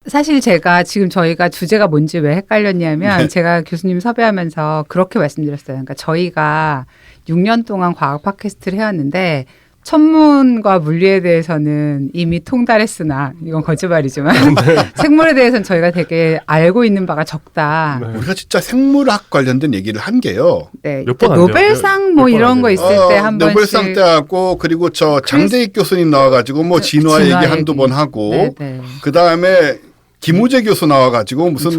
사실 제가 지금 저희가 주제가 뭔지 왜 헷갈렸냐면 네. 제가 교수님 섭외하면서 그렇게 말씀드렸어요. 그러니까 저희가 6년 동안 과학 팟캐스트를 해왔는데 천문과 물리에 대해서는 이미 통달했으나 이건 거짓말이지만 생물에 대해서는 저희가 되게 알고 있는 바가 적다. 네. 우리가 진짜 생물학 관련된 얘기를 한 게요. 네, 몇번안 노벨상 뭐 몇번안 이런 거 돼요. 있을 때 한 번씩 노벨상 때 하고 그리고 저 장대익 교수님 나와가지고 뭐 진화 얘기 한두 번 하고 네, 네. 그 다음에 김우재 교수 나와가지고 무슨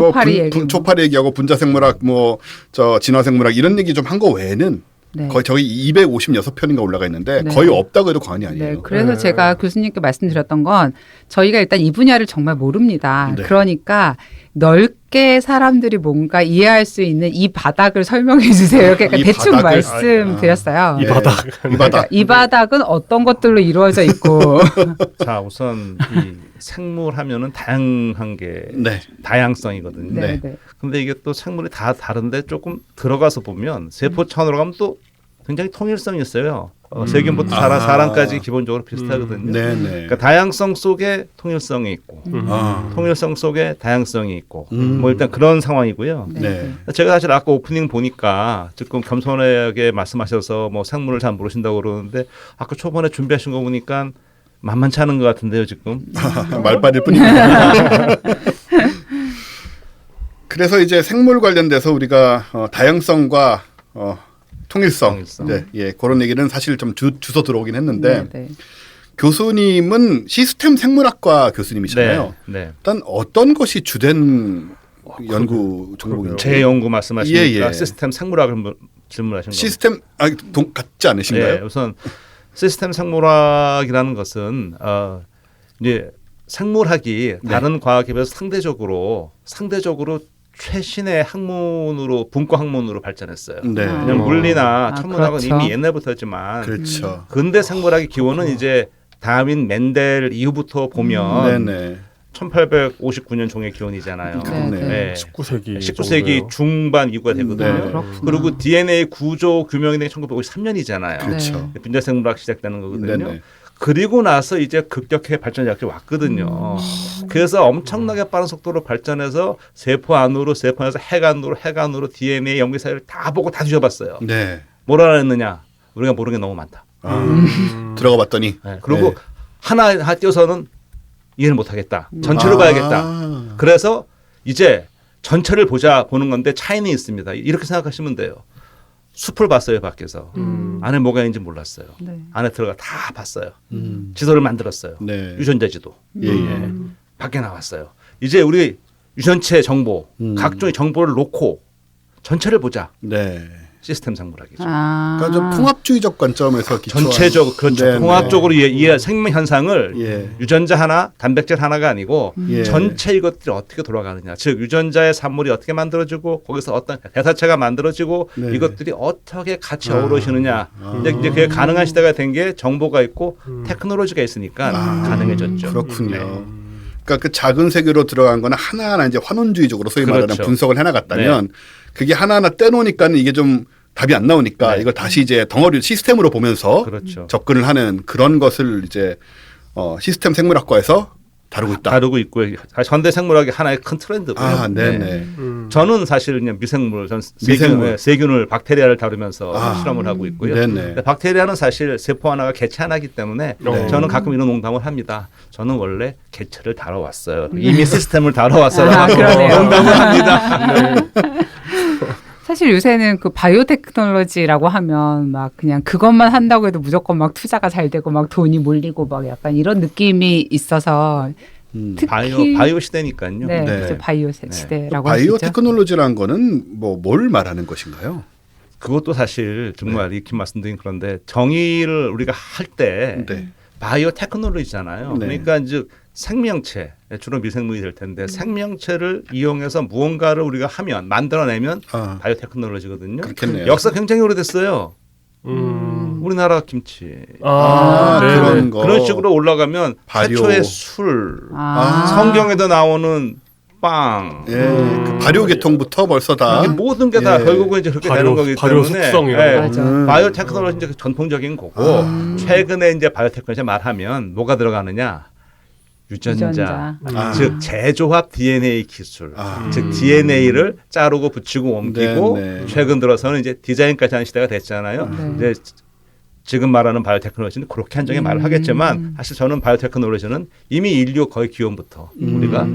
초파리 얘기하고 분자생물학 뭐 저 진화생물학 이런 얘기 좀 한 거 외에는 네. 거의 저희 256편인가 올라가 있는데 네. 거의 없다고 해도 과언이 아니에요. 네, 그래서 네. 제가 교수님께 말씀드렸던 건 저희가 일단 이 분야를 정말 모릅니다. 네. 그러니까 넓게 사람들이 뭔가 이해할 수 있는 이 바닥을 설명해 주세요. 그러니까 이 대충 바닥을- 말씀드렸어요. 이 네. 바닥. 이 바닥. 이 바닥은 어떤 것들로 이루어져 있고 자, 우선 이 생물 하면은 다양한 게 네. 다양성이거든요. 네. 네. 근데 이게 또 생물이 다 다른데 조금 들어가서 보면 세포 차원으로 가면 또 굉장히 통일성이 있어요. 세균부터 사람까지 기본적으로 비슷하거든요. 네네. 그러니까 다양성 속에 통일성이 있고 아. 통일성 속에 다양성이 있고 음. 뭐 일단 그런 상황이고요. 네. 제가 사실 아까 오프닝 보니까 조금 겸손하게 말씀하셔서 뭐 생물을 잘 모르신다고 그러는데 아까 초반에 준비하신 거 보니까 만만치 않은 것 같은데요 지금. 말빨일 뿐입니다. 그래서 이제 생물 관련돼서 우리가 다양성과 통일성, 네, 예, 그런 얘기는 사실 좀 주소 들어오긴 했는데 네, 네. 교수님은 시스템 생물학과 교수님이잖아요. 네, 네. 일단 어떤 것이 주된 연구 종목인가요? 제 연구 말씀하시니까 예, 예. 시스템 생물학을 질문하신 거죠. 시스템 같지 않으신가요? 네, 우선 시스템 생물학이라는 것은 이제 생물학이 네. 다른 과학에 비해서 상대적으로 최신의 학문으로 분과 학문으로 발전했어요. 네. 왜냐하면 물리나 천문학은 그렇죠. 이미 옛날부터였지만 그렇죠. 근대 생물학의 기원은 이제 다윈 맨델 이후부터 보면 네네. 1859년 종의 기원이잖아요. 그러네. 네. 19세기 19세기 중반 이후가 되거든요. 네. 그렇구나. 그리고 DNA 구조 규명이 된 1953년이잖아요. 그렇죠. 분자 생물학 시작되는 거거든요. 네네. 그리고 나서 이제 급격하게 발전이 왔거든요. 그래서 엄청나게 빠른 속도로 발전해서 세포 안으로 핵 안으로 DNA 연기 사이를 다 보고 다 뒤져봤어요. 네. 뭐라 했느냐? 우리가 모르는 게 너무 많다. 들어가 봤더니 네. 그리고 네. 하나 띄어서는 이해를 못하겠다. 전체를 봐야겠다. 그래서 이제 전체를 보는 건데 차이는 있습니다. 이렇게 생각하시면 돼요. 숲을 봤어요, 밖에서. 안에 뭐가 있는지 몰랐어요. 네. 안에 들어가 다 봤어요. 지도를 만들었어요. 네. 유전자 지도. 예, 예. 밖에 나왔어요. 이제 우리 유전체 정보, 각종의 정보를 놓고 전체를 보자. 네. 시스템 생물학이죠. 그러니까 좀 통합주의적 관점에서 기초한 전체적으로 그렇죠. 네, 통합적으로 이해 생명 현상을 예. 유전자 하나, 단백질 하나가 아니고 예. 전체 이것들이 어떻게 돌아가느냐. 즉 유전자의 산물이 어떻게 만들어지고 거기서 어떤 대사체가 만들어지고 네. 이것들이 어떻게 같이 어우러지느냐. 이제 그게 가능한 시대가 된 게 정보가 있고 테크놀로지가 있으니까 가능해졌죠. 그렇군요. 네. 그러니까 그 작은 세계로 들어간 거는 하나하나 이제 환원주의적으로 소위 말하는 그렇죠. 분석을 해나갔다면 그게 하나하나 떼놓으니까는 이게 좀 답이 안 나오니까 네. 이걸 다시 이제 덩어리 시스템으로 보면서 그렇죠. 접근을 하는 그런 것을 이제 시스템 생물학과에서 다루고 있다. 다루고 있고요. 현대 생물학의 하나의 큰 트렌드고요. 아, 네네. 네. 저는 사실 그냥 미생물, 미생물. 세균을 박테리아를 다루면서 아. 실험을 하고 있고요. 네네. 근데 박테리아는 사실 세포 하나가 개체 하나이기 때문에 네. 저는 가끔 이런 농담을 합니다. 저는 원래 개체를 다뤄왔어요. 이미 시스템을 다뤄왔어요. 아, 그러네요. 농담을 합니다. 사실 요새는 그 바이오테크놀로지라고 하면 막 그냥 그것만 한다고 해도 무조건 막 투자가 잘 되고 막 돈이 몰리고 막 약간 이런 느낌이 있어서 특히 바이오 시대니까요. 네, 네. 그렇죠. 바이오 시대라고 바이오 하시죠. 테크놀로지라는 거는 뭐 뭘 말하는 것인가요? 그것도 사실 정말 이렇게 말씀드린 그런데 정의를 우리가 할 때 네. 바이오 테크놀로지잖아요. 네. 그러니까 이제 생명체, 주로 미생물이 될 텐데 생명체를 이용해서 무언가를 우리가 만들어내면 바이오 테크놀로지거든요. 그렇겠네요. 역사 굉장히 오래됐어요. 우리나라 김치. 네네. 그런 거. 그런 식으로 올라가면 발효. 최초의 술, 아. 성경에도 나오는 빵. 예, 그 발효 계통부터 벌써 다 이게 모든 게 다 예. 결국은 이제 그렇게 되는 거기 발효 때문에 숙성이라고. 맞아. 바이오 테크놀로지 이제 전통적인 거고 최근에 이제 바이오 테크놀로지 말하면 뭐가 들어가느냐 유전자. 아. 즉 재조합 DNA 기술. 아. 즉 DNA를 자르고 붙이고 옮기고 네, 네. 최근 들어서는 이제 디자인까지 하는 시대가 됐잖아요. 네. 이제 지금 말하는 바이오테크놀로지는 그렇게 한정의 말을 하겠지만 사실 저는 바이오테크놀로지는 이미 인류 거의 기원부터 우리가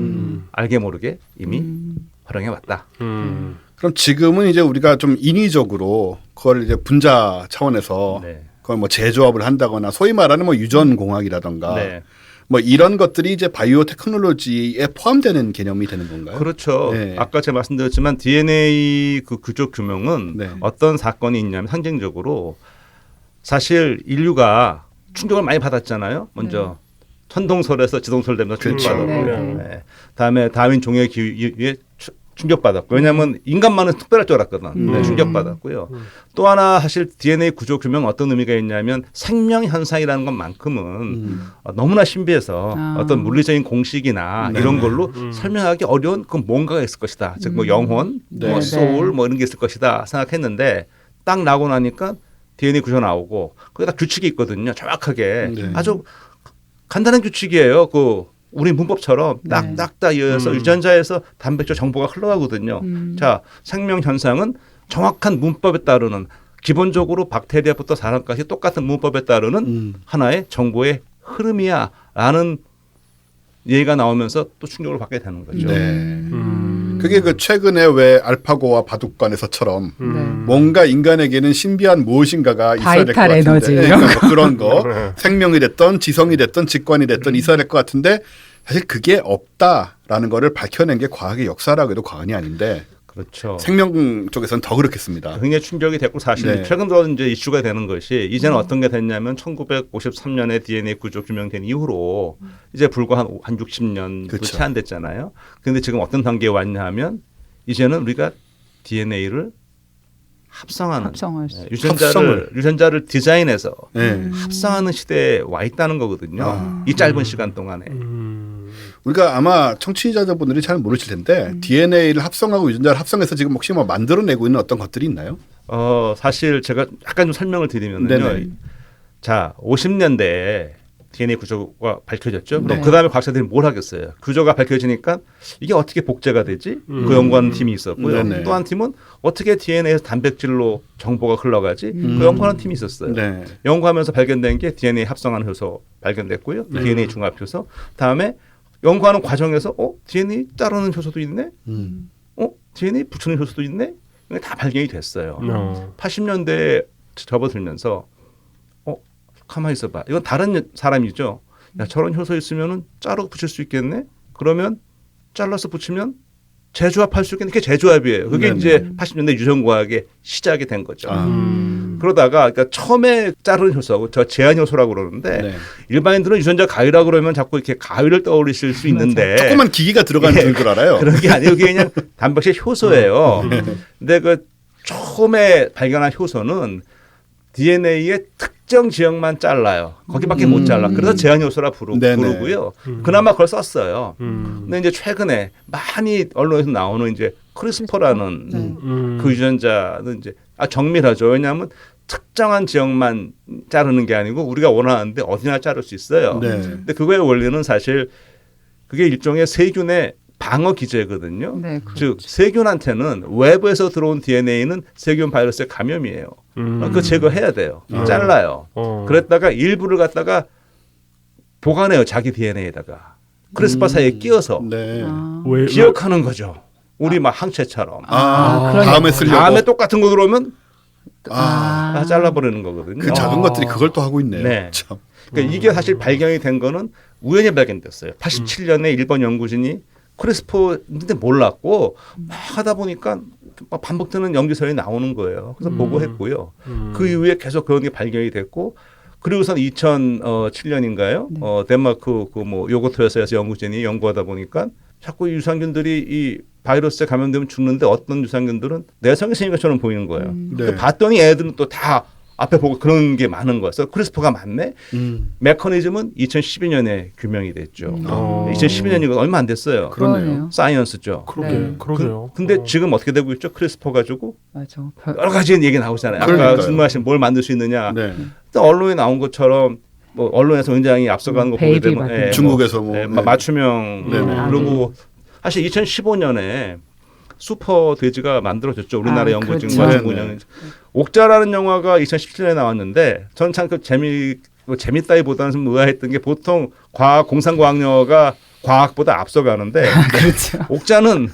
알게 모르게 이미 활용해 왔다. 그럼 지금은 이제 우리가 좀 인위적으로 그걸 이제 분자 차원에서 네. 그걸 뭐 재조합을 한다거나 소위 말하는 뭐 유전공학이라던가 네. 뭐 이런 것들이 이제 바이오 테크놀로지에 포함되는 개념이 되는 건가요? 그렇죠. 네. 아까 제가 말씀드렸지만 DNA 그 구조 규명은 네. 어떤 사건이 있냐면 상징적으로 사실 인류가 충격을 많이 받았잖아요. 먼저 천동설에서 지동설 되면서 그렇죠. 충격받았고, 네. 네. 다음에 다윈 종의 기후에 충격받았고, 왜냐하면 인간만은 특별할 줄 알았거든. 네, 충격받았고요. 또 하나 사실 DNA 구조 규명 어떤 의미가 있냐면 생명 현상이라는 것만큼은 너무나 신비해서 어떤 물리적인 공식이나 네. 이런 걸로 설명하기 어려운 그 뭔가가 있을 것이다. 즉 뭐 영혼, 네. 뭐 네. 소울 뭐 이런 게 있을 것이다 생각했는데 딱 나오고 나니까 DNA 구조 나오고 거기다 규칙이 있거든요. 정확하게 네. 아주 간단한 규칙이에요. 그 우리 문법처럼 네. 딱딱딱 이어서 유전자에서 단백질 정보가 흘러가거든요. 자, 생명 현상은 정확한 문법에 따르는 기본적으로 박테리아부터 사람까지 똑같은 문법에 따르는 하나의 정보의 흐름이야라는 얘기가 나오면서 또 충격을 받게 되는 거죠. 네. 그게 그 최근에 왜 알파고와 바둑관에서처럼 네. 뭔가 인간에게는 신비한 무엇인가가 있어야 될 것 바이탈 같은데 에너지 네, 이런 뭐 그런 거 생명이 됐던 지성이 됐던 직관이 됐던 있어야 될 것 같은데 사실 그게 없다라는 거를 밝혀낸 게 과학의 역사라고 해도 과언이 아닌데 그렇죠. 생명 쪽에서는 더 그렇겠습니다. 굉장히 충격이 됐고 사실 네. 최근 들어 이제 이슈가 되는 것이 이제는 어떤 게 됐냐면 1953년에 DNA 구조 규명된 이후로 이제 불과 한 60년도 그렇죠. 채 안 됐잖아요. 그런데 지금 어떤 단계에 왔냐 하면 이제는 우리가 DNA를 합성하는 합성할 수. 유전자를 디자인해서 네. 합성하는 시대에 와 있다는 거거든요. 아. 이 짧은 시간 동안에. 우리가 아마 청취자분들이 잘 모르실 텐데 DNA를 합성하고 유전자를 합성해서 지금 혹시 뭐 만들어내고 있는 어떤 것들이 있나요? 사실 제가 약간 좀 설명을 드리면요. 네네. 자, 50년대에 DNA 구조가 밝혀졌죠. 그럼 네. 그 다음에 과학자들이 뭘 하겠어요? 구조가 밝혀지니까 이게 어떻게 복제가 되지? 그 연구하는 팀이 있었고요. 네네. 또 한 팀은 어떻게 DNA에서 단백질로 정보가 흘러가지? 그 연구하는 팀이 있었어요. 네. 연구하면서 발견된 게 DNA 합성하는 효소 발견됐고요. DNA 중합 효소. 다음에 연구하는 과정에서 DNA 자르는 효소도 있네. DNA 붙이는 효소도 있네. 이게 다 발견이 됐어요. 80년대에 접어들면서 가만히 있어봐. 이건 다른 사람이죠. 야, 저런 효소 있으면은 자르고 붙일 수 있겠네. 그러면 잘라서 붙이면 재조합할 수 있겠네. 그게 재조합이에요. 그게 네네. 이제 80년대 유전과학의 시작이 된 거죠. 아. 그러다가 그러니까 처음에 자르는 효소하고 저 제한 효소라고 그러는데 네. 일반인들은 유전자 가위라고 그러면 자꾸 이렇게 가위를 떠올리실 수 있는데 조그만 기기가 들어가는 줄 알아요. 그런 게 아니고 그게 그냥 단백질 효소예요. 근데 그 처음에 발견한 효소는 DNA의 특정 지역만 잘라요. 거기밖에 못 잘라. 그래서 제한 요소라 네네. 부르고요. 그나마 그걸 썼어요. 근데 이제 최근에 많이 언론에서 나오는 이제 크리스퍼라는 그 유전자는 이제 정밀하죠. 왜냐하면 특정한 지역만 자르는 게 아니고 우리가 원하는데 어디나 자를 수 있어요. 네. 근데 그거의 원리는 사실 그게 일종의 세균의 방어 기제거든요. 네, 즉 세균한테는 외부에서 들어온 DNA는 세균 바이러스의 감염이에요. 그거 제거해야 돼요. 잘라요. 그랬다가 일부를 갖다가 보관해요. 자기 DNA에다가. 크리스퍼 사이에 끼워서 네. 기억하는 거죠. 우리 막 항체처럼. 다음에 쓰려고. 다음에 똑같은 거 들어오면 아, 잘라버리는 거거든요. 그 작은 것들이 그걸 또 하고 있네요. 네. 참. 그러니까 이게 사실 발견이 된 거는 우연히 발견됐어요. 87년에 일본 연구진이 크리스퍼인데 몰랐고 막 하다 보니까 막 반복되는 염기설이 나오는 거예요. 그래서 보고했고요. 그 이후에 계속 그런 게 발견이 됐고 그리고선 2007년인가요? 덴마크 그 뭐 요거트에서 연구진이 연구하다 보니까 자꾸 유산균들이 이 바이러스에 감염되면 죽는데 어떤 유산균들은 내성이 생긴 것처럼 보이는 거예요. 네. 봤더니 애들은 또 다 앞에 보고 그런 게 많은 거였어요. 크리스퍼가 맞네. 메커니즘은 2012년에 규명이 됐죠. 2012년이고 얼마 안 됐어요. 그러네요. 사이언스죠. 그러게요. 근데 지금 어떻게 되고 있죠? 크리스퍼 가지고 맞아. 여러 가지 얘기 나오잖아요. 아까 그러니까요. 질문하신 뭘 만들 수 있느냐. 네. 또 언론에 나온 것처럼 뭐 언론에서 굉장히 앞서가는 거 보게 베이비 되면 같은 중국에서 뭐 맞춤형 네네. 그리고 사실 2015년에 슈퍼 돼지가 만들어졌죠. 우리나라 연구진과 그렇죠. 중국 연 옥자라는 영화가 2017년에 나왔는데 저는 참 그 재밌다기보다는 좀 의아했던 게 보통 공상과학 영화가 과학보다 앞서가는데 그렇죠. 옥자는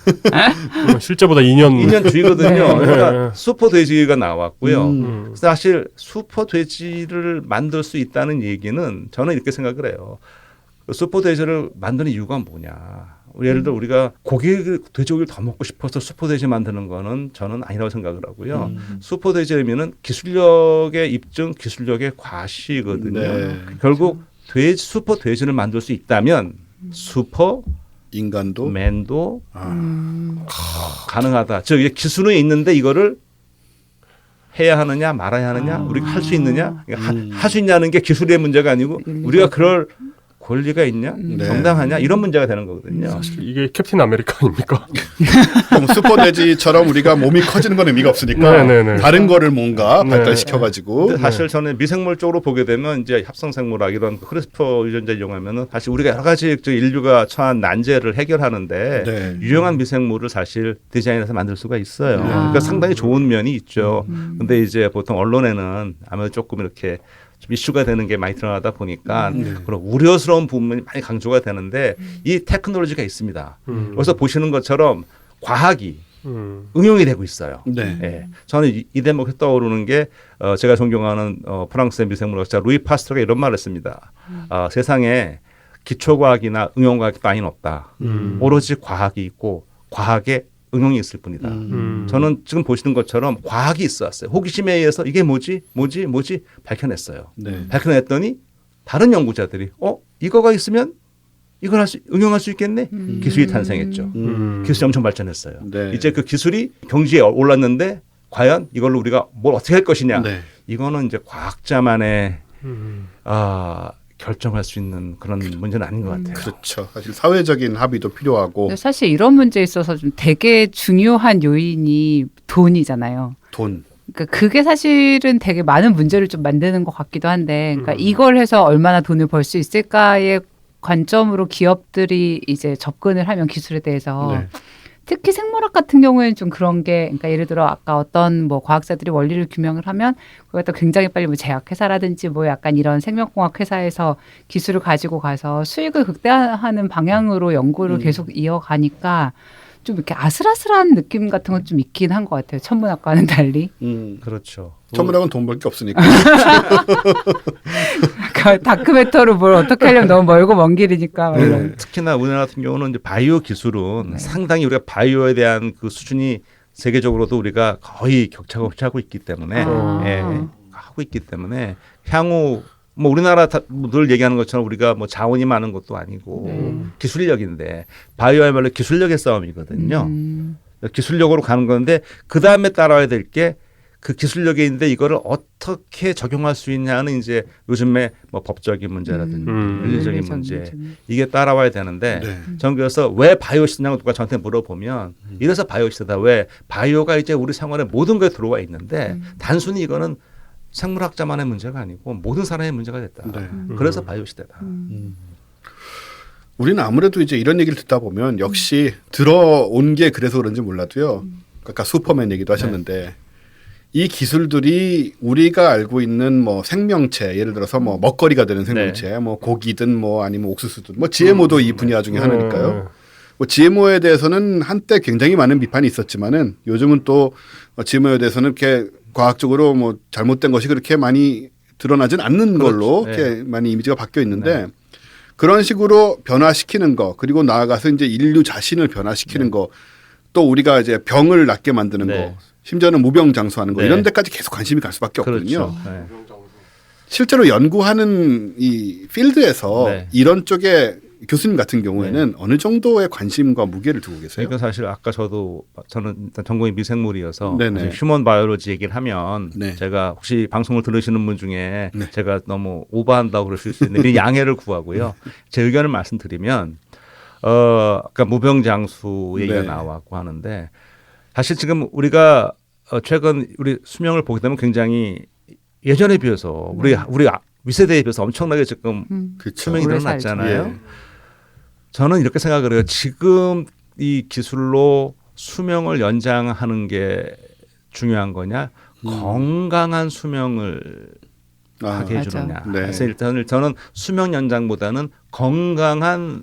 실제보다 2년 뒤거든요. 네. 그러니까 슈퍼 돼지가 나왔고요. 음. 사실 슈퍼 돼지를 만들 수 있다는 얘기는 저는 이렇게 생각을 해요. 슈퍼 돼지를 만드는 이유가 뭐냐? 예를 들어 우리가 돼지고기를 더 먹고 싶어서 슈퍼 돼지 만드는 거는 저는 아니라고 생각을 하고요. 슈퍼 돼지의 의미는 기술력의 입증, 기술력의 과시거든요. 네. 결국 슈퍼 돼지를 만들 수 있다면 슈퍼 인간도 맨도 아. 가능하다. 즉 이제 기술은 있는데 이거를 해야 하느냐 말아야 하느냐 우리가 할 수 있느냐 할 수 있냐는 게 기술의 문제가 아니고 우리가 그럴 권리가 있냐 네. 정당하냐 이런 문제가 되는 거거든요. 이게 캡틴 아메리카 아닙니까? 그럼 슈퍼돼지처럼 우리가 몸이 커지는 건 의미가 없으니까 네네네. 다른 거를 뭔가 네. 발달시켜가지고 근데 사실 저는 미생물 쪽으로 보게 되면 이제 합성생물학 이런 크리스퍼 유전자 이용하면은 사실 우리가 여러 가지 인류가 처한 난제를 해결하는데 네. 유용한 미생물을 사실 디자인해서 만들 수가 있어요. 아. 그러니까 상당히 좋은 면이 있죠. 근데 이제 보통 언론에는 아무래도 조금 이렇게 좀 이슈가 되는 게 많이 드러나다 보니까 그런 우려스러운 부분이 많이 강조가 되는데 이 테크놀로지가 있습니다. 그래서 보시는 것처럼 과학이 응용이 되고 있어요. 네. 예. 저는 이 대목에 떠오르는 게 제가 존경하는 프랑스의 미생물학자 루이 파스트가 이런 말을 했습니다. 세상에 기초과학이나 응용과학이 따윈 없다. 오로지 과학이 있고 과학에 응용이 있을 뿐이다. 저는 지금 보시는 것처럼 과학이 있었어요. 호기심에 의해서 이게 뭐지 밝혀냈어요. 네. 밝혀냈더니 다른 연구자들이 이거가 있으면 이걸 응용할 수 있겠네. 기술이 탄생했죠. 기술이 엄청 발전했어요. 네. 이제 그 기술이 경지에 올랐는데 과연 이걸로 우리가 뭘 어떻게 할 것이냐. 네. 이거는 이제 과학자만의 결정할 수 있는 그런 문제는 아닌 것 같아요. 그렇죠. 사실 사회적인 합의도 필요하고 근데 사실 이런 문제에 있어서 좀 되게 중요한 요인이 돈이잖아요. 돈. 그러니까 그게 사실은 되게 많은 문제를 좀 만드는 것 같기도 한데, 그러니까 이걸 해서 얼마나 돈을 벌 수 있을까의 관점으로 기업들이 이제 접근을 하면 기술에 대해서 네. 특히 생물학 같은 경우에는 좀 그런 게, 그러니까 예를 들어 아까 어떤 뭐 과학자들이 원리를 규명을 하면 그걸 또 굉장히 빨리 뭐 제약회사라든지 뭐 약간 이런 생명공학 회사에서 기술을 가지고 가서 수익을 극대화하는 방향으로 연구를 계속 이어가니까 좀 이렇게 아슬아슬한 느낌 같은 건 좀 있긴 한 것 같아요. 천문학과는 달리. 그렇죠. 천문학은 돈 벌 게 없으니까. 그러니까 다크메터로 뭘 어떻게 하려면 너무 멀고 먼 길이니까. 막 이런. 특히나 우리나라 같은 경우는 이제 바이오 기술은 상당히 우리가 바이오에 대한 그 수준이 세계적으로도 우리가 거의 격차가 없이 하고 있기 때문에 하고 있기 때문에 향후 뭐 우리나라 늘 얘기하는 것처럼 우리가 뭐 자원이 많은 것도 아니고 기술력인데 바이오야말로 기술력의 싸움이거든요. 기술력으로 가는 건데 그 다음에 따라와야 될 게 그 기술력이 있는데 이거를 어떻게 적용할 수 있냐는 이제 요즘에 뭐 법적인 문제라든지 윤리적인 문제 이게 따라와야 되는데 네. 저는 그래서 왜 바이오 시대냐고 누가 저한테 물어보면 이래서 바이오 시대다. 왜 바이오가 이제 우리 생활에 모든 거에 들어와 있는데 단순히 이거는 생물학자만의 문제가 아니고 모든 사람의 문제가 됐다. 네. 그래서 바이오 시대다. 우리는 아무래도 이제 이런 얘기를 듣다 보면 역시 들어온 게 그래서 그런지 몰라도요. 아까 슈퍼맨 얘기도 하셨는데 이 기술들이 우리가 알고 있는 뭐 생명체, 예를 들어서 뭐 먹거리가 되는 생명체, 뭐 고기든 뭐 아니면 옥수수든 뭐 GMO도 이 분야 중에 하나니까요. 뭐 GMO에 대해서는 한때 굉장히 많은 비판이 있었지만은 요즘은 또 GMO에 대해서는 이렇게 과학적으로 뭐 잘못된 것이 그렇게 많이 드러나진 않는 걸로 이렇게 많이 이미지가 바뀌어 있는데 그런 식으로 변화시키는 거 그리고 나아가서 이제 인류 자신을 변화시키는 거 또 우리가 이제 병을 낫게 만드는 거 심지어는 무병장수하는 거 이런 데까지 계속 관심이 갈 수밖에 없거든요. 실제로 연구하는 이 필드에서 이런 쪽에 교수님 같은 경우에는 어느 정도의 관심과 무게를 두고 계세요? 그러니까 사실 아까 저는 일단 전공이 미생물이어서 네네. 휴먼 바이올로지 얘기를 하면 네. 제가 혹시 방송을 들으시는 분 중에 제가 너무 오버한다고 그러실 수 있는데 양해를 구하고요. 제 의견을 말씀드리면 아까 무병장수 얘기가 나왔고 하는데 사실 지금 우리가 최근 우리 수명을 보게 되면 굉장히 예전에 비해서 우리 윗세대에 비해서 엄청나게 지금 그렇죠. 수명이 오래 늘어났잖아요. 예. 저는 이렇게 생각을 해요. 지금 이 기술로 수명을 연장하는 게 중요한 거냐, 건강한 수명을 하게 맞아. 해주느냐. 네. 그래서 일단 저는 수명 연장보다는 건강한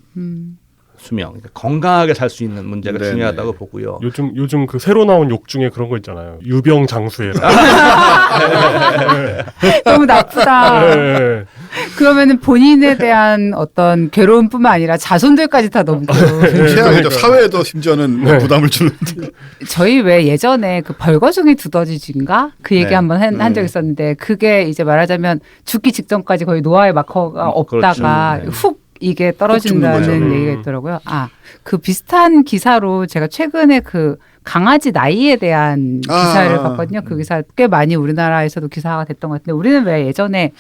수명, 그러니까 건강하게 살 수 있는 문제가 네네. 중요하다고 보고요. 요즘 그 새로 나온 욕 중에 그런 거 있잖아요. 유병장수해라. 너무 나쁘다. 네. 그러면은 본인에 대한 어떤 괴로움뿐만 아니라 자손들까지 다 너무 괴로워. 최악이죠. 사회에도 심지어는 네. 부담을 주는. 저희 왜 예전에 그 벌거숭이 두더지인가 그 얘기 네. 한번 한 적 있었는데 그게 이제 말하자면 죽기 직전까지 거의 노화의 마커가 없다가 그렇죠. 네. 훅 이게 죽는 떨어진다는 거죠. 얘기가 있더라고요. 그 비슷한 기사로 제가 최근에 그 강아지 나이에 대한 기사를 봤거든요. 그 기사 꽤 많이 우리나라에서도 기사가 됐던 것 같은데 우리는 왜 예전에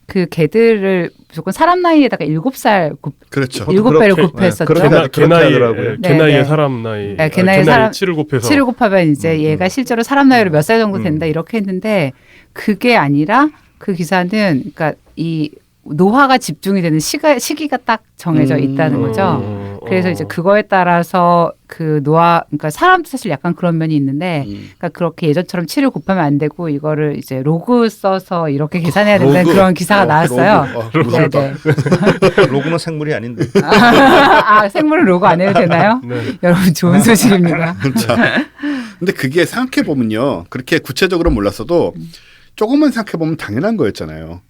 그 개들을 무조건 사람 나이에다가 7살 그렇죠. 7배를 그렇게- 곱했었죠. 네, 그렇게 개 나이에 하더라고요. 개 나이에 네. 사람 나이. 네, 개 나이에 개 사람- 7을 곱해서 7을 곱하면 이제 얘가 실제로 사람 나이로 몇 살 정도 된다 이렇게 했는데 그게 아니라 그 기사는 그러니까 이 노화가 집중이 되는 시기가 딱 정해져 있다는 거죠. 그래서 이제 그거에 따라서 그 그러니까 사람도 사실 약간 그런 면이 있는데, 그러니까 그렇게 예전처럼 7을 곱하면 안 되고 이거를 이제 로그 써서 이렇게 계산해야 된다는 로그. 그런 기사가 나왔어요. 무섭다. 네네. 로그는 생물이 아닌데. 생물은 로그 안 해도 되나요? 네. 여러분 좋은 소식입니다. 자, 근데 그게 생각해 보면요, 그렇게 구체적으로 몰랐어도 조금만 생각해 보면 당연한 거였잖아요.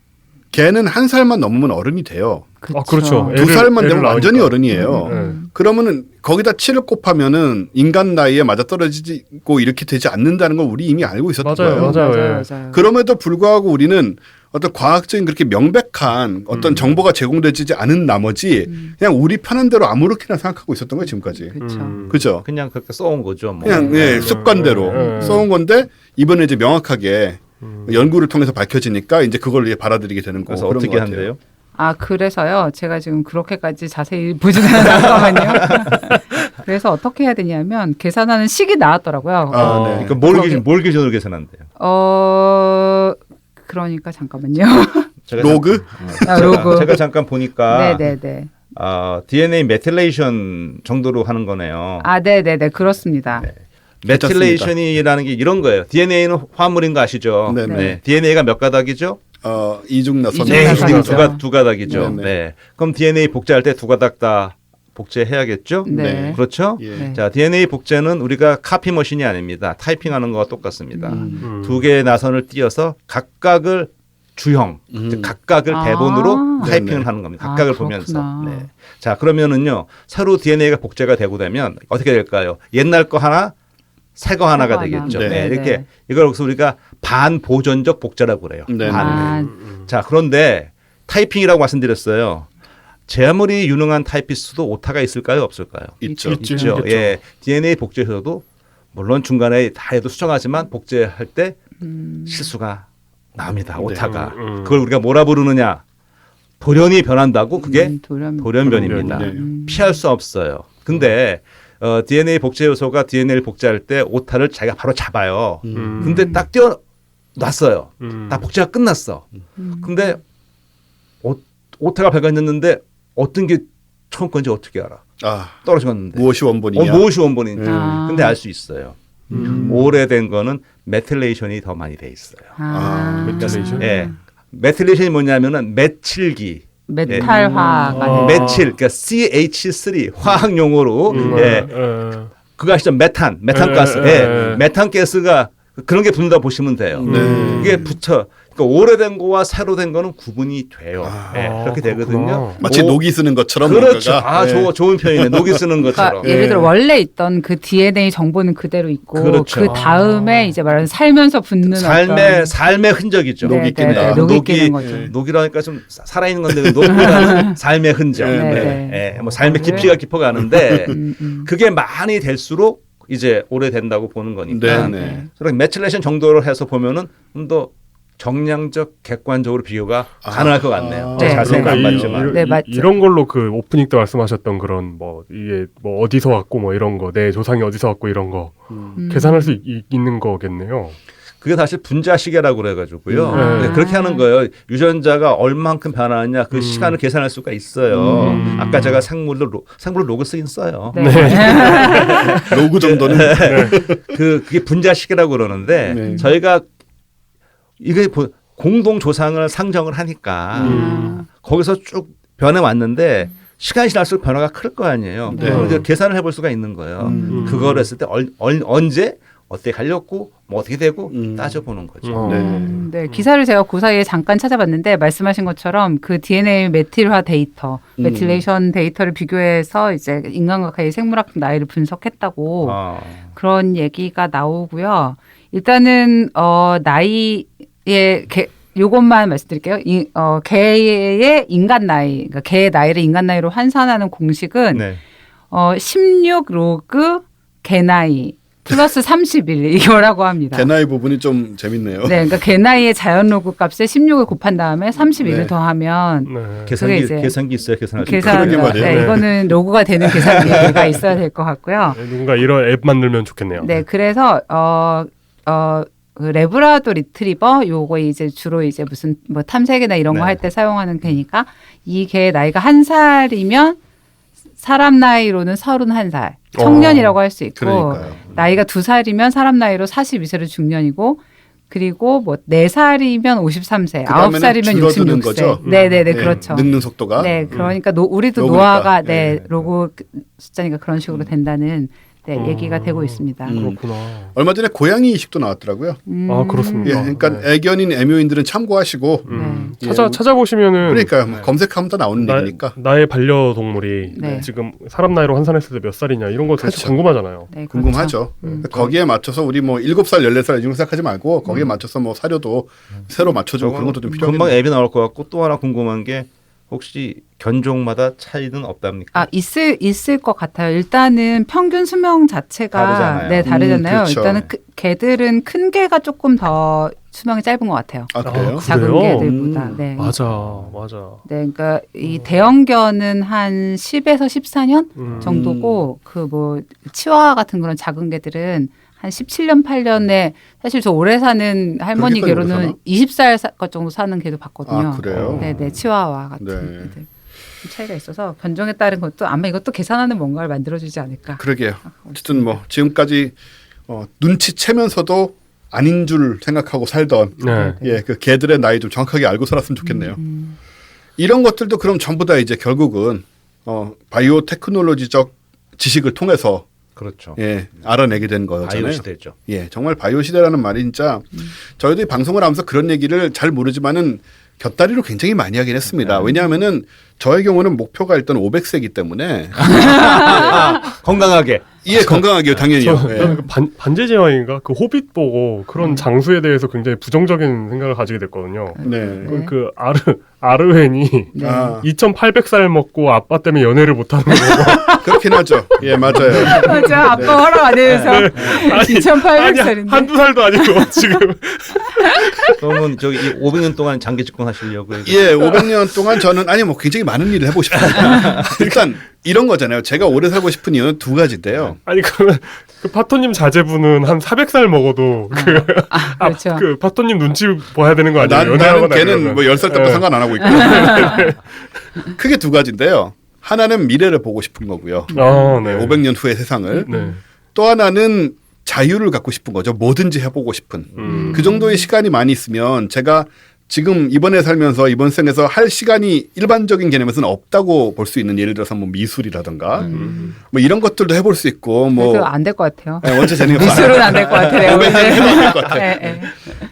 개는 1살만 넘으면 어른이 돼요. 그렇죠. 2살만 되면 애를 완전히 낳으니까. 어른이에요. 그러면은 거기다 7을 곱하면은 인간 나이에 맞아 떨어지고 이렇게 되지 않는다는 걸 우리 이미 알고 있었던 맞아요, 거예요. 맞아요. 맞아요. 그럼에도 불구하고 우리는 어떤 과학적인 그렇게 명백한 어떤 정보가 제공되지 않은 나머지 그냥 우리 편한 대로 아무렇게나 생각하고 있었던 거예요, 지금까지. 그렇죠. 그죠? 그냥 그렇게 써온 거죠. 뭐. 그냥 습관대로 써온 건데 이번에 이제 명확하게 연구를 통해서 밝혀지니까 이제 그걸 이제 받아들이게 되는 거고. 그래서 그런 어떻게 것 같아요. 한대요? 그래서요. 제가 지금 그렇게까지 자세히 보지는 않았거든요. 그래서 어떻게 해야 되냐면 계산하는 식이 나왔더라고요. 네. 그러니까 뭘 기준으로 계산한대요? 그러니까 잠깐만요. 제가 로그? 로그. 제가 잠깐 보니까 네네네. DNA 메틸레이션 정도로 하는 거네요. 네네네. 그렇습니다. 네. 메틸레이션이라는 게 이런 거예요. DNA는 화물인 거 아시죠? 네네. DNA가 몇 가닥이죠? 이중나선. 네, 이중나선. 두 가닥이죠. 네네. 네. 그럼 DNA 복제할 때 두 가닥 다 복제해야겠죠? 네. 그렇죠? 예. 네. 자, DNA 복제는 우리가 카피 머신이 아닙니다. 타이핑하는 거와 똑같습니다. 음. 두 개의 나선을 띄어서 각각을 주형, 즉 각각을 대본으로 타이핑을 네네. 하는 겁니다. 각각을 그렇구나. 보면서. 네. 자, 그러면은요. 새로 DNA가 복제가 되고 되면 어떻게 될까요? 옛날 거 하나, 새 거 하나가 하나. 되겠죠. 네. 네. 네. 이렇게 이걸 그래서 우리가 반보존적 복제라고 그래요. 네. 자, 그런데 타이핑이라고 말씀드렸어요. 제 아무리 유능한 타이피스트도 오타가 있을까요, 없을까요? 있죠. 있죠. 있죠. 있겠죠. 예, DNA 복제에서도 물론 중간에 다 해도 수정하지만 복제할 때 실수가 나옵니다. 오타가. 그걸 우리가 뭐라 부르느냐? 돌연이 변한다고 그게 돌연변입니다. 네. 피할 수 없어요. 근데 DNA 복제 요소가 DNA를 복제할 때 오타를 자기가 바로 잡아요. 근데 딱 띄어놨어요. 다 복제가 끝났어. 근데 오타가 발견됐는데 어떤 게 처음 건지 어떻게 알아? 떨어졌는데. 무엇이 원본이냐? 무엇이 원본인지. 아. 근데 알 수 있어요. 오래된 거는 메틸레이션이 더 많이 돼 있어요. 메틸레이션? 예. 메틸레이션이 뭐냐면은 메칠기. 메탈화가 메칠, 그러니까 CH3 화학 용어로 예. 그거 아시죠? 메탄가스. 예. 메탄가스가 그런 게 붙는다 보시면 돼요. 이게 붙어. 그러니까 오래된 거와 새로 된 거는 구분이 돼요. 예, 그렇게 되거든요. 마치 녹이 쓰는 것처럼. 그렇죠. 뭔가가. 좋은 표현이네. 녹이 쓰는 것처럼. 그러니까 예를 들어 원래 있던 그 DNA 정보는 그대로 있고 그렇죠. 그 다음에 이제 말하는 살면서 붙는 삶의 흔적이죠. 네, 녹이 네, 낀다. 네, 녹이 끼는 거죠. 녹이라니까 좀 살아있는 건데 녹이라는 삶의 흔적. 네, 네. 뭐 삶의 깊이가 깊어가는데 그게 많이 될수록 이제 오래된다고 보는 거니까. 네. 그럼 메틸레이션 정도로 해서 보면은 좀 더 정량적 객관적으로 비교가 가능할 것 같네요. 네. 자세히는 안 그러니까 맞지만. 네, 맞죠. 이런 걸로 그 오프닝 때 말씀하셨던 그런 뭐 이게 뭐 어디서 왔고 뭐 이런 거 내 조상이 어디서 왔고 이런 거 계산할 수 있는 거겠네요. 그게 사실 분자시계라고 그래가지고요. 네. 그렇게 하는 거예요. 유전자가 얼만큼 변하느냐 그 시간을 계산할 수가 있어요. 아까 제가 생물로 로그 쓰긴 써요. 네. 로그 정도는 그게 분자시계라고 그러는데 네. 저희가 이게 공동 조상을 상정을 하니까 거기서 쭉 변해 왔는데 시간이 지날수록 변화가 클 거 아니에요. 네. 그럼 이제 계산을 해볼 수가 있는 거예요. 그걸 했을 때 언제 어떻게 갈렸고 뭐 어떻게 되고 따져보는 거죠. 네, 기사를 제가 그 사이에 잠깐 찾아봤는데 말씀하신 것처럼 그 DNA 메틸화 데이터, 메틸레이션 데이터를 비교해서 이제 인간과의 생물학 나이를 분석했다고 그런 얘기가 나오고요. 일단은 나이의 요것만 말씀드릴게요. 개의 인간 나이, 그러니까 개의 나이를 인간 나이로 환산하는 공식은 네. 16 로그 개 나이 플러스 31 이거라고 합니다. 개나이 부분이 좀 재밌네요. 네, 그러니까 개 나이의 자연 로그 값에 16을 곱한 다음에 31을 네. 더하면 네. 계산기 있어야 계산할 수 있어요. 그러게 말이에요. 네, 이거는 로그가 되는 계산기가 있어야 될 것 같고요. 누군가 이런 앱 만들면 좋겠네요. 네, 그래서 그 레브라도 리트리버 요거 이제 주로 이제 무슨 뭐 탐색이나 이런 거 네. 할 때 사용하는 개니까 이 개의 나이가 1살이면 사람 나이로는 31살 청년이라고 할 수 있고 그러니까요. 나이가 2살이면 사람 나이로 42세로 중년이고 그리고 뭐 4살이면 53세, 그다음에는 9살이면 줄어드는 66세. 거죠? 네네네 그렇죠. 늙는 속도가. 네, 그러니까 우리도 로그니까. 노화가 네, 네. 로그 숫자니까 그런 식으로 된다는 얘기가 되고 있습니다. 그렇구나. 얼마 전에 고양이 이식도 나왔더라고요. 아 그렇습니다. 예, 그러니까 네. 애견인 애묘인들은 참고하시고. 네. 찾아보시면은 그러니까요. 뭐 검색하면 다 나오는 얘기니까. 나의 반려동물이 네. 지금 사람 나이로 환산했을 때 몇 살이냐 이런 거 사실 그렇죠. 궁금하잖아요. 네, 궁금하죠. 거기에 맞춰서 우리 뭐 7살, 14살 이런 거 생각하지 말고 거기에 맞춰서 뭐 사료도 새로 맞춰주고 그런 것도 좀 금방 필요하겠네요. 앱이 나올 것 같고 또 하나 궁금한 게 혹시 견종마다 차이는 없답니까? 아 있을 것 같아요. 일단은 평균 수명 자체가 다르잖아요. 네 다르잖아요. 그렇죠. 일단은 개들은 큰 개가 조금 더 수명이 짧은 것 같아요. 아, 그래요? 작은 그래요? 개들보다. 네. 맞아. 네, 그러니까 이 대형견은 한 10에서 14년 정도고 그 뭐 치와와 같은 그런 작은 개들은 한 17년 8년에 사실 저 오래 사는 할머니 그렇게까지 오래 개로는 사나? 20살 정도 사는 개도 봤거든요. 아, 그래요? 네, 치와와 같은 네. 개들. 좀 차이가 있어서 견종에 따른 것도 아마 이것도 계산하는 뭔가를 만들어주지 않을까. 그러게요. 어쨌든 뭐 지금까지 눈치채면서도 아닌 줄 생각하고 살던 네. 예, 그 개들의 나이 좀 정확하게 알고 살았으면 좋겠네요. 이런 것들도 그럼 전부 다 이제 결국은 바이오 테크놀로지적 지식을 통해서 그렇죠. 예, 알아내게 된 바이오 거잖아요. 시대죠. 예, 정말 바이오 시대라는 말이 진짜 저희도 이 방송을 하면서 그런 얘기를 잘 모르지만은 곁다리로 굉장히 많이 하긴 했습니다. 왜냐하면은 저의 경우는 목표가 일단 500세이기 때문에 건강하게. 예, 건강하게요, 당연히요. 예. 저는 그 반지의 제왕인가 그 호빗 보고 그런 장수에 대해서 굉장히 부정적인 생각을 가지게 됐거든요. 네. 그 아르웬이 네. 아, 2,800살 먹고 아빠 때문에 연애를 못하는 거고 그렇긴 하죠. 예, 맞아요. 맞아. 아빠 허락 안 해서 2,800살인데. 한두 살도 아니고 지금 그러면 저기 500년 동안 장기 집권하시려고. 예, 500년 동안 저는 아니 뭐 굉장히 많은 일을 해보고 싶습니다. 일단 이런 거잖아요. 제가 오래 살고 싶은 이유는 두 가지인데요. 아니 그러면 그 파토님 자제분은 한 400살 먹어도 그렇죠. 그 파토님 눈치 봐야 되는 거 아니에요? 나는 걔는 뭐 10살 때부터 네. 상관 안 하고 있고. 크게 두 가지인데요. 하나는 미래를 보고 싶은 거고요. 네. 500년 후의 세상을. 네. 또 하나는 자유를 갖고 싶은 거죠. 뭐든지 해보고 싶은. 그 정도의 시간이 많이 있으면 제가 지금 이번에 살면서 이번 생에서 할 시간이 일반적인 개념에서는 없다고 볼 수 있는 예를 들어서 뭐 미술이라든가 뭐 이런 것들도 해볼 수 있고 뭐 안 될 것 같아요. 네, 원체 재능이 미술은 안 될 것 같아요. 500년 해도 안 될 것 같아요. 네, 네.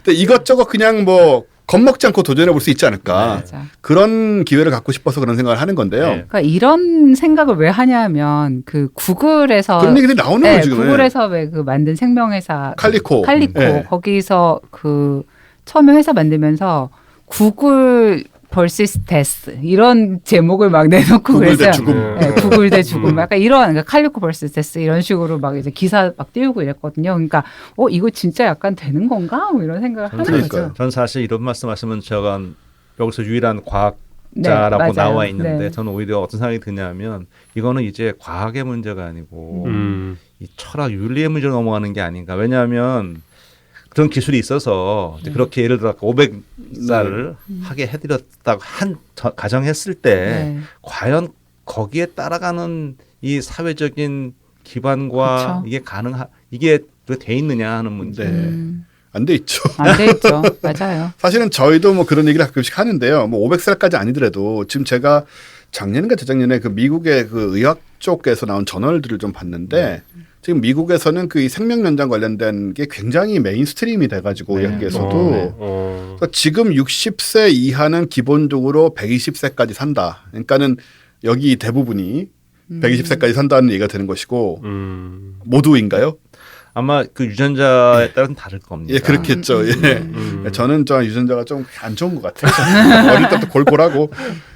근데 이것저것 그냥 뭐 겁먹지 않고 도전해 볼 수 있지 않을까. 맞아. 그런 기회를 갖고 싶어서 그런 생각을 하는 건데요. 네. 그러니까 이런 생각을 왜 하냐면 그 구글에서 그런 얘기들이 나오는 네, 거예요 지금. 구글에서 왜 그 만든 생명회사 칼리코. 네. 거기서 그 처음에 회사 만들면서 구글 vs 데스 이런 제목을 막 내놓고 구글 대 그랬어요. 죽음. 네, 구글 대 죽음. 약간 이런 그러니까 칼리코 vs 데스 이런 식으로 막 이제 기사 막 띄우고 이랬거든요. 그러니까 이거 진짜 약간 되는 건가? 뭐 이런 생각을 하는 그러니까요. 거죠. 전 사실 이런 말씀하시면 제가 여기서 유일한 과학자라고 네, 맞아요. 나와 있는데 네. 저는 오히려 어떤 생각이 드냐면 이거는 이제 과학의 문제가 아니고 이 철학 윤리의 문제로 넘어가는 게 아닌가. 왜냐하면 그런 기술이 있어서 이제 그렇게 예를 들어 500살을 하게 해드렸다고 가정했을 때 네. 과연 거기에 따라가는 이 사회적인 기반과 그쵸. 이게 돼 있느냐 하는 문제. 네. 안 돼 있죠. 안 돼 있죠. 맞아요. 사실은 저희도 뭐 그런 얘기를 가끔씩 하는데요. 뭐 500살까지 아니더라도 지금 제가 작년인가 재작년에 그 미국의 그 의학 쪽에서 나온 저널들을 좀 봤는데 지금 미국에서는 그 이 생명 연장 관련된 게 굉장히 메인스트림이 돼가지고 의학계에서도 그래서 지금 60세 이하는 기본적으로 120세까지 산다. 그러니까는 여기 대부분이 120세까지 산다는 얘기가 되는 것이고 모두인가요? 아마 그 유전자에 따라서 다를 겁니다. 예, 그렇겠죠. 예. 저는 저 유전자가 좀 안 좋은 것 같아요. 어릴 때부터 골골하고.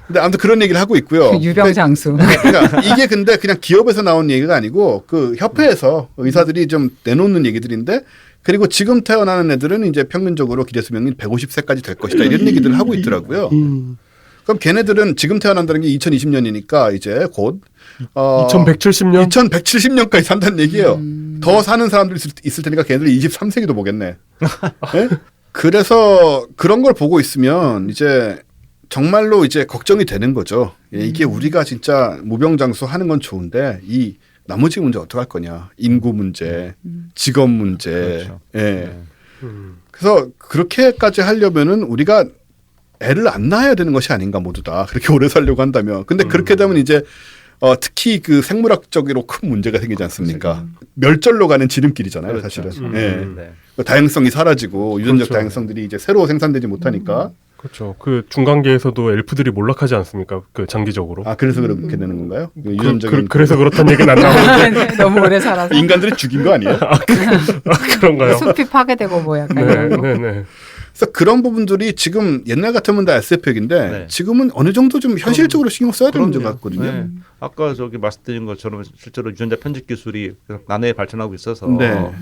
근데 아무튼 그런 얘기를 하고 있고요. 유병장수. 그러니까 이게 근데 그냥 기업에서 나온 얘기가 아니고 그 협회에서 의사들이 좀 내놓는 얘기들인데 그리고 지금 태어나는 애들은 이제 평균적으로 기대 수명이 150세까지 될 것이다. 이런 얘기들을 하고 있더라고요. 그럼 걔네들은 지금 태어난다는 게 2020년이니까 이제 곧 2170년? 2170년까지 산다는 얘기예요. 더 사는 사람들이 있을 테니까 걔네들이 23세기도 보겠네. 네? 그래서 그런 걸 보고 있으면 이제 정말로 이제 걱정이 되는 거죠. 이게 우리가 진짜 무병장수 하는 건 좋은데 이 나머지 문제 어떻게 할 거냐. 인구 문제, 직업 문제. 그렇죠. 예. 네. 그래서 그렇게까지 하려면은 우리가 애를 안 낳아야 되는 것이 아닌가 모두 다 그렇게 오래 살려고 한다면. 근데 그렇게 되면 이제 특히 그 생물학적으로 큰 문제가 생기지 않습니까? 멸절로 가는 지름길이잖아요, 그렇죠. 사실은. 네. 그 다양성이 사라지고 유전적 그렇죠. 다양성들이 이제 새로 생산되지 못하니까. 그렇죠. 그 중간계에서도 엘프들이 몰락하지 않습니까? 그 장기적으로. 아 그래서 그렇게 되는 건가요? 유전적인 그래서 그렇다는 얘기는 안 나오는데 네, 너무 오래 살아서. 인간들이 죽인 거 아니에요? 그런가요? 숲이 파괴되고 뭐 약간 이런 거. 네. 그래서 그런 부분들이 지금 옛날 같으면 다 SF역인데 네. 지금은 어느 정도 좀 현실적으로 신경 써야 되는 문제 그럼요. 같거든요. 네. 아까 저기 말씀드린 것처럼 실제로 유전자 편집 기술이 난해히 발전하고 있어서 네.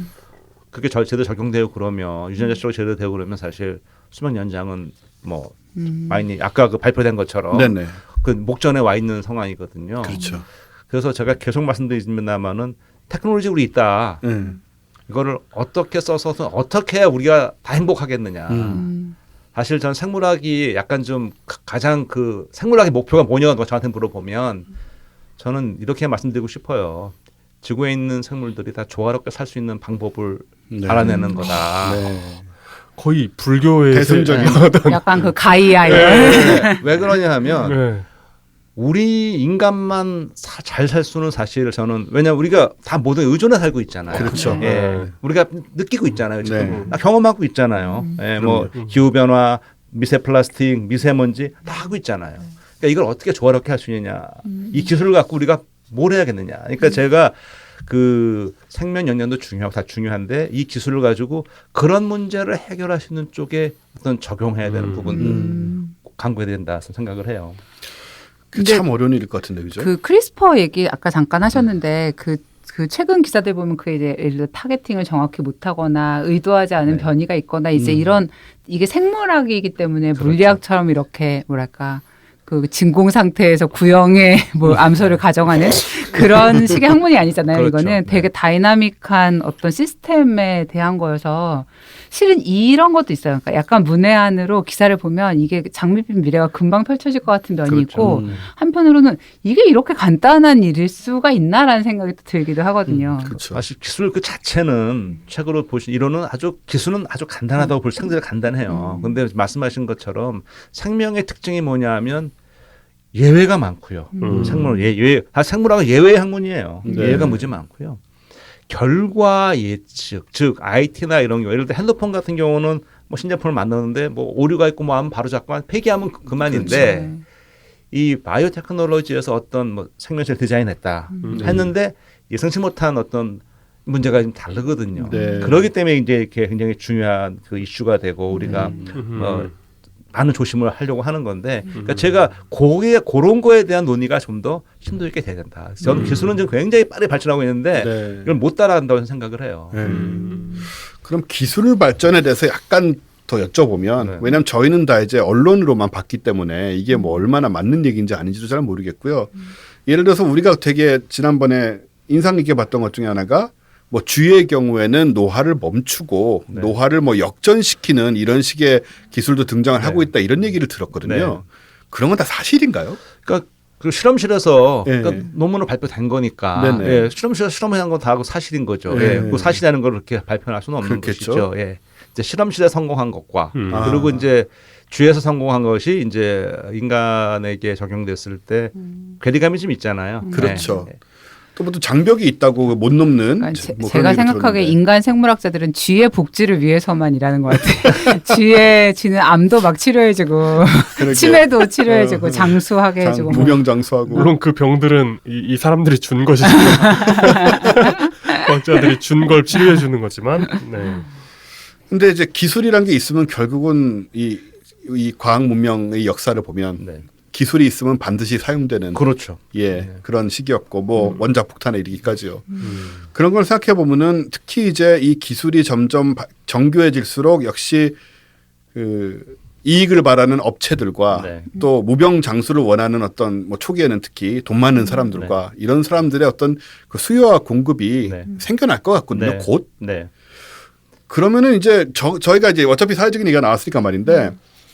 그게 제대로 적용되고 그러면 유전자 치료가 제대로 되고 그러면 사실 수명 연장은 뭐 많이 아까 그 발표된 것처럼 네네. 그 목전에 와 있는 상황이거든요. 그렇죠. 그래서 제가 계속 말씀드리지만은 테크놀로지 우리 있다. 네. 이거를 어떻게 써서 어떻게 해야 우리가 다 행복하겠느냐. 사실 저는 생물학이 약간 좀 가장 그 생물학의 목표가 뭐냐고 저한테 물어보면 저는 이렇게 말씀드리고 싶어요. 지구에 있는 생물들이 다 조화롭게 살 수 있는 방법을 네. 알아내는 거다. 네. 거의 불교의 대승적인 약간 그 가이아 이런. 네. 왜 그러냐 하면 네. 우리 인간만 잘 살 수는 사실 저는 왜냐하면 우리가 다 모든 의존해 살고 있잖아요. 그렇죠. 예. 우리가 느끼고 있잖아요. 지금 네. 경험하고 있잖아요. 예, 뭐 기후 변화, 미세 플라스틱, 미세먼지 다 하고 있잖아요. 그러니까 이걸 어떻게 조화롭게 할 수 있느냐. 이 기술을 갖고 우리가 뭘 해야겠느냐. 그러니까 제가 그 생명 연년도 다 중요한데 이 기술을 가지고 그런 문제를 해결할 수 있는 쪽에 어떤 적용해야 되는 부분들 강구해야 된다 생각을 해요. 참 어려운 일일 것 같은데 그죠? 그 크리스퍼 얘기 아까 잠깐 하셨는데 그 최근 기사들 보면 그 이제 예를 들어 타겟팅을 정확히 못하거나 의도하지 않은 변이가 있거나 이제 이런 이게 생물학이기 때문에 물리학처럼 이렇게 뭐랄까 그 진공 상태에서 구형의 뭐 암소를 가정하는 그런 식의 학문이 아니잖아요. 그렇죠. 이거는 되게 다이나믹한 어떤 시스템에 대한 거여서 실은 이런 것도 있어요. 그러니까 약간 문외한으로 기사를 보면 이게 장밋빛 미래가 금방 펼쳐질 것 같은 면이 있고 한편으로는 이게 이렇게 간단한 일일 수가 있나라는 생각이 또 들기도 하거든요. 그렇죠. 사실 기술 그 자체는 책으로 보신 이론은 기술은 아주 간단하다고 볼 상당히 간단해요. 그런데 말씀하신 것처럼 생명의 특징이 뭐냐하면 예외가 많고요. 생물학은 예외의 학문이에요. 네. 예외가 무지 많고요. 결과 예측, 즉 IT나 이런 경우, 예를 들어 핸드폰 같은 경우는 뭐 신제품을 만드는데 뭐 오류가 있고 뭐 하면 바로 잡고 폐기하면 그만인데 그렇죠. 이 바이오 테크놀로지에서 어떤 뭐 생명체를 디자인했다 했는데 예상치 못한 어떤 문제가 좀 다르거든요. 네. 그렇기 때문에 이제 이렇게 굉장히 중요한 그 이슈가 되고 우리가 많은 조심을 하려고 하는 건데, 그러니까 제가 그런 거에 대한 논의가 좀 더 심도 있게 돼야 된다. 저는 기술은 지금 굉장히 빠르게 발전하고 있는데 네. 이걸 못 따라간다고 생각을 해요. 그럼 기술 발전에 대해서 약간 더 여쭤보면 네. 왜냐하면 저희는 다 이제 언론으로만 봤기 때문에 이게 뭐 얼마나 맞는 얘기인지 아닌지도 잘 모르겠고요. 예를 들어서 우리가 되게 지난번에 인상 깊게 봤던 것 중에 하나가 뭐 주의 경우에는 노화를 멈추고 네. 노화를 뭐 역전시키는 이런 식의 기술도 등장을 네. 하고 있다 이런 얘기를 들었거든요. 네. 그런 건 다 사실인가요? 그러니까 그 실험실에서 예. 그러니까 논문으로 발표된 거니까 네네. 예, 실험실에서 실험한 건 다 사실인 거죠. 예. 예. 그 사실이라는 걸 이렇게 발표할 수는 없는 그렇겠죠. 것이죠. 예. 이제 실험실에 성공한 것과 아. 그리고 이제 주에서 성공한 것이 이제 인간에게 적용됐을 때 괴리감이 좀 있잖아요. 그렇죠. 예. 또 뭐 또 장벽이 있다고 못 넘는 그러니까 뭐 그런 제가 얘기 생각하기에 들었는데. 인간 생물학자들은 쥐의 복지를 위해서만 일하는 것 같아요. 쥐는 암도 막 치료해주고 그러게요. 치매도 치료해주고 장수하게 해주고 뭐. 무병장수하고 물론 그 병들은 이 사람들이 준 것이죠. 과학자들이 준 걸 치료해 주는 거지만. 네. 근데 이제 기술이란 게 있으면 결국은 이 과학 문명의 역사를 보면 네. 기술이 있으면 반드시 사용되는 그렇죠. 그런 시기였고 뭐 원자 폭탄에 이르기까지요. 그런 걸 생각해 보면은 특히 이제 이 기술이 점점 정교해질수록 역시 그 이익을 바라는 업체들과 네. 또 무병장수를 원하는 어떤 뭐 초기에는 특히 돈 많은 사람들과 이런 사람들의 어떤 그 수요와 공급이 네. 생겨날 것 같거든요. 네. 곧. 네. 그러면은 이제 저희가 이제 어차피 사회적인 얘기가 나왔으니까 말인데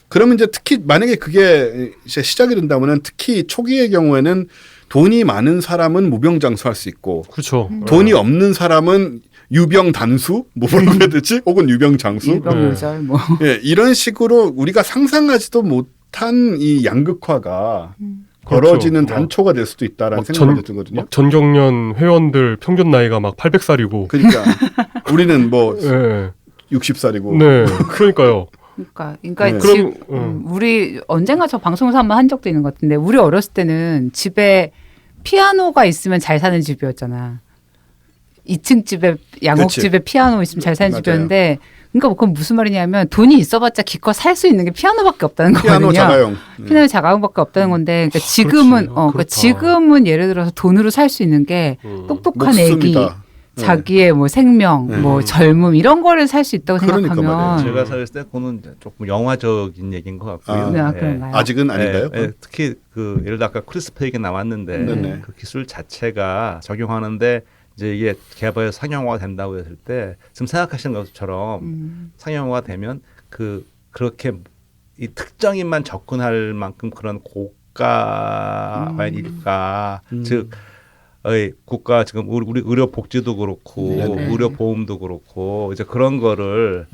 그러면 이제 특히 만약에 그게 이제 시작이 된다면은 특히 초기의 경우에는 돈이 많은 사람은 무병장수할 수 있고 그렇죠. 돈이 없는 사람은 유병단수 뭐 뭐라고 해야 되지? 혹은 유병장수 유병유절 뭐 예, 이런 식으로 우리가 상상하지도 못한 이 양극화가 그렇죠. 벌어지는 막- 단초가 될 수도 있다라는 막 생각이 들거든요. 막 전경련 회원들 평균 나이가 막 800살이고. 그러니까 우리는 뭐 네. 60살이고 네. 그러니까요. 그러니까 네. 지금 그럼, 우리 언젠가 저 방송에서 한번 한 적도 있는 것 같은데 우리 어렸을 때는 집에 피아노가 있으면 잘 사는 집이었잖아. 2층 집에 양옥집에 피아노 있으면 잘 사는 맞아요. 집이었는데 그러니까 뭐 그건 무슨 말이냐면 돈이 있어봤자 기껏 살 수 있는 게 피아노밖에 없다는 피아노 거거든요. 자가용. 피아노 자가용밖에 없다는 건데 그러니까 지금은 그렇지. 그러니까 그렇다. 지금은 예를 들어서 돈으로 살 수 있는 게 똑똑한 애기 목숨이다. 네. 자기의 뭐 생명, 네. 뭐 젊음 이런 거를 살 수 있다고 그러니까 말이에요. 생각하면 제가 살았을 때 그거는 조금 영화적인 얘기인 것 같고요. 아. 네, 예. 그런가요? 아직은 아닌가요? 특히 그 예를 들어 아까 크리스퍼 얘기 나왔는데 네네. 그 기술 자체가 적용하는데 이제 이게 개발해서 상용화가 된다고 했을 때 지금 생각하시는 것처럼 상용화가 되면 그렇게 이 특정인만 접근할 만큼 그런 고가일까 즉 국가 지금 우리 의료 복지도 그렇고 네네. 의료 보험도 그렇고 이제 그런 거를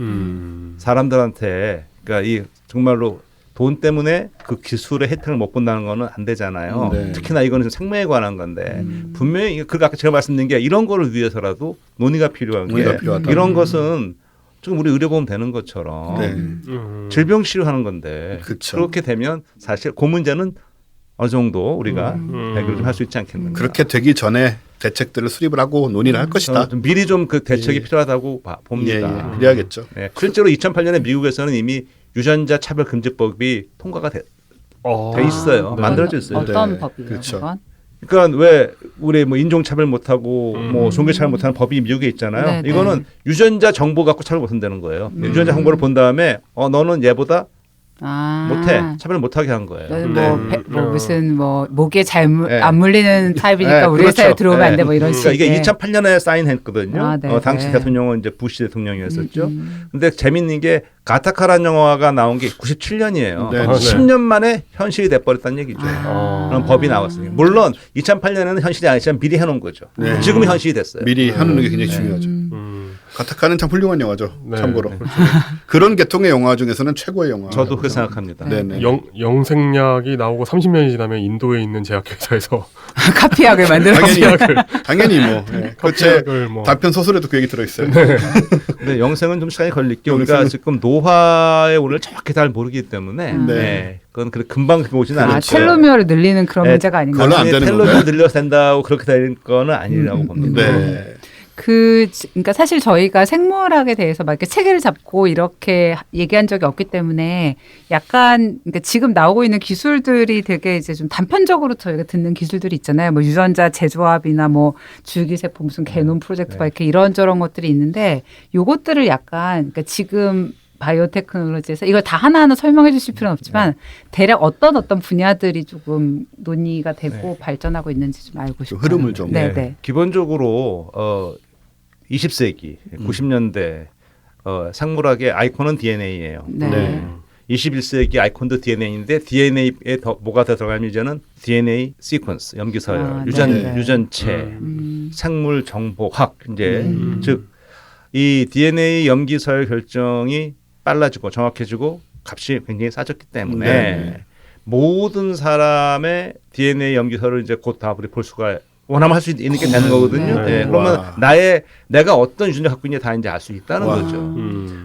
사람들한테 그러니까 이 정말로 돈 때문에 그 기술의 혜택을 못 본다는 거는 안 되잖아요. 네. 특히나 이거는 생명에 관한 건데 분명히 그 아까 제가 말씀드린 게 이런 거를 위해서라도 논의가 필요한 게 논의가 필요하다. 이런 것은 지금 우리 의료보험 되는 것처럼 네. 질병 치료하는 건데 그쵸. 그렇게 되면 사실 그 문제는 어느 정도 우리가 해결을 좀 할 수 있지 않겠는가. 그렇게 되기 전에 대책들을 수립을 하고 논의를 할 것이다. 저는 좀 미리 좀 그 대책이 필요하다고 예, 봅니다. 예, 그래야겠죠. 네, 실제로 2008년에 미국에서는 이미 유전자 차별 금지법이 통과가 돼 있어요. 네. 만들어져 있어요. 어떤 네. 법이에요? 그렇죠. 그건? 그러니까 왜 우리 뭐 인종 차별 못하고 뭐 종교 차별 못하는 법이 미국에 있잖아요. 네, 네. 이거는 유전자 정보 갖고 차별 못한다는 거예요. 유전자 정보를 본 다음에 너는 얘보다 아. 못해 차별 못하게 한 거예요. 너는 네. 뭐 무슨 뭐 목에 잘 네. 안 물리는 타입이니까 네, 우리 그렇죠. 회사에 들어오면 안 돼 뭐 이런 그러니까 식의. 이게 2008년에 사인했거든요. 아, 네, 당시 네. 대통령은 이제 부시 대통령이었었죠. 근데 재밌는 게 가타카라는 영화가 나온 게 97년이에요. 네. 10년 만에 현실이 돼버렸다는 얘기죠. 아. 그런 법이 나왔으니 물론 2008년에는 현실이 아니지만 미리 해놓은 거죠. 네. 지금은 현실이 됐어요. 미리 하는 게 굉장히 중요하죠. 가타카는 참 훌륭한 영화죠. 네. 참고로 그런 계통의 영화 중에서는 최고의 영화. 저도 그렇게 생각합니다. 네네. 영생약이 나오고 30년이 지나면 인도에 있는 제약회사에서 카피약을 만들어. 당연히 뭐 예. 그제 카피약을 뭐 단편 소설에도 그 얘기 들어 있어요. 근데 영생은 좀 시간이 걸릴 게 우리가 지금 노화의 오를 정확히 잘 모르기 때문에 네. 그건 그래 금방 오지는 않을 아, 거예요. 텔로미어를 늘리는 그런 네, 문제가 아닌가. 그걸로 안 되는 텔로미어 건가요? 늘려서 된다고 그렇게 될 거는 아니라고 봅니다. 네. 그러니까 사실 저희가 생물학에 대해서 막 이렇게 체계를 잡고 이렇게 얘기한 적이 없기 때문에 약간 그러니까 지금 나오고 있는 기술들이 되게 이제 좀 단편적으로 저희가 듣는 기술들이 있잖아요. 뭐 유전자 재조합이나 뭐 줄기세포 무슨 게놈 프로젝트가 이렇게 이런저런 것들이 있는데 요것들을 약간 그러니까 지금 바이오테크놀로지에서 이걸 다 하나하나 설명해 주실 필요는 없지만 대략 어떤 분야들이 조금 논의가 되고 발전하고 있는지 좀 알고 싶어요. 흐름을 좀. 네, 네. 기본적으로 20세기 90년대 생물학의 아이콘은 DNA예요. 네. 네. 21세기 아이콘도 DNA인데 DNA에 뭐가 더 들어가면 이제는 DNA 시퀀스, 염기서열, 아, 네. 유전체, 생물 정보학 이제 즉 이 DNA 염기서열 결정이 빨라지고 정확해지고 값이 굉장히 싸졌기 때문에 네. 모든 사람의 DNA 염기서를 이제 곧 다 우리 볼 수가 원하면 할 수 있는 게 되는 거거든요. 네. 네. 그러면 와. 내가 어떤 유전자 갖고 있는지 다 이제 알 수 있다는 와. 거죠.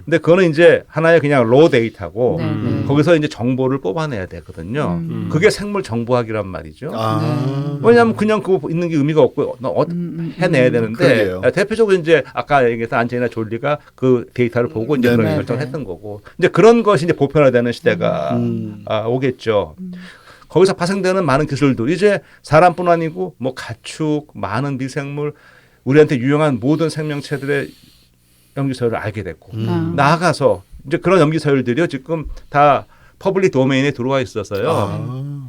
근데 그거는 이제 하나의 그냥 로 데이터고 네, 네. 거기서 이제 정보를 뽑아내야 되거든요. 그게 생물 정보학이란 말이죠. 아. 왜냐하면 그냥 그거 있는 게 의미가 없고 해내야 되는데 그러게요. 대표적으로 이제 아까 얘기했던 안젤리나 졸리가 그 데이터를 보고 이제 그런 네네. 결정을 했던 거고 이제 그런 것이 이제 보편화되는 시대가 오겠죠. 거기서 파생되는 많은 기술도 이제 사람뿐 아니고 뭐 가축, 많은 미생물 우리한테 유용한 모든 생명체들의 염기서열을 알게 됐고 나아가서 이제 그런 염기서열들이요 지금 다 퍼블릭 도메인에 들어와 있어서요. 아.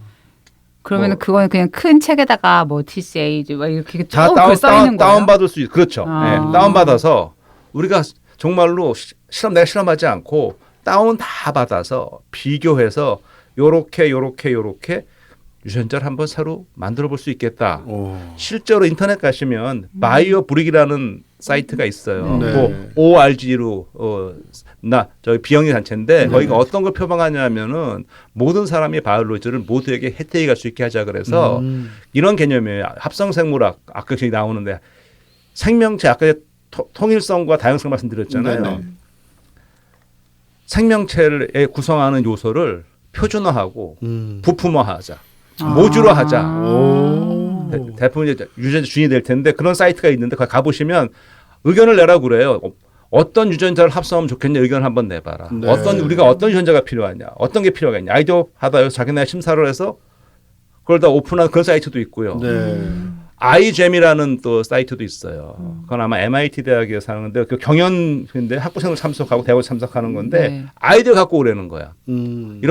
그러면은 뭐- 그거는 그냥 큰 책에다가 뭐 TCAG 막 이렇게 다 쭉 써 있는 거예요. 다운받을 수 있, 그렇죠. 아. 네, 다운받아서 우리가 정말로 내가 실험하지 않고 다운 다 받아서 비교해서 요렇게 유전자를 한번 새로 만들어 볼 수 있겠다. 오. 실제로 인터넷 가시면 바이오 브릭이라는 사이트가 있어요. 네. 뭐 ORG로 저희 비영리 단체인데 거기가 어떤 걸 표방하냐면은 모든 사람이 바이올로지를 모두에게 혜택이 갈 수 있게 하자 그래서 이런 개념이에요. 합성 생물학 아까 저기 나오는데 생명체 아까 통일성과 다양성 말씀드렸잖아요. 네네. 생명체를 구성하는 요소를 표준화하고 부품화하자. 아. 모듈화하자. 오. 대부분 이제 유전자 주인이 될 텐데 그런 사이트가 있는데 거기 가보시면 의견을 내라고 그래요. 어떤 유전자를 합성하면 좋겠냐 의견을 한번 내봐라. 네. 우리가 어떤 유전자가 필요하냐, 어떤 게 필요하겠냐. 아이디어 하다요. 자기네 심사를 해서 그걸 다 오픈한 그런 사이트도 있고요. 네. 아이잼이라는 또 사이트도 있어요. 그건 아마 MIT 대학에서 하는데 그 경연인데 학부생으로 참석하고 대학을 참석하는 건데 네. 아이디어 갖고 오라는 거야. 음.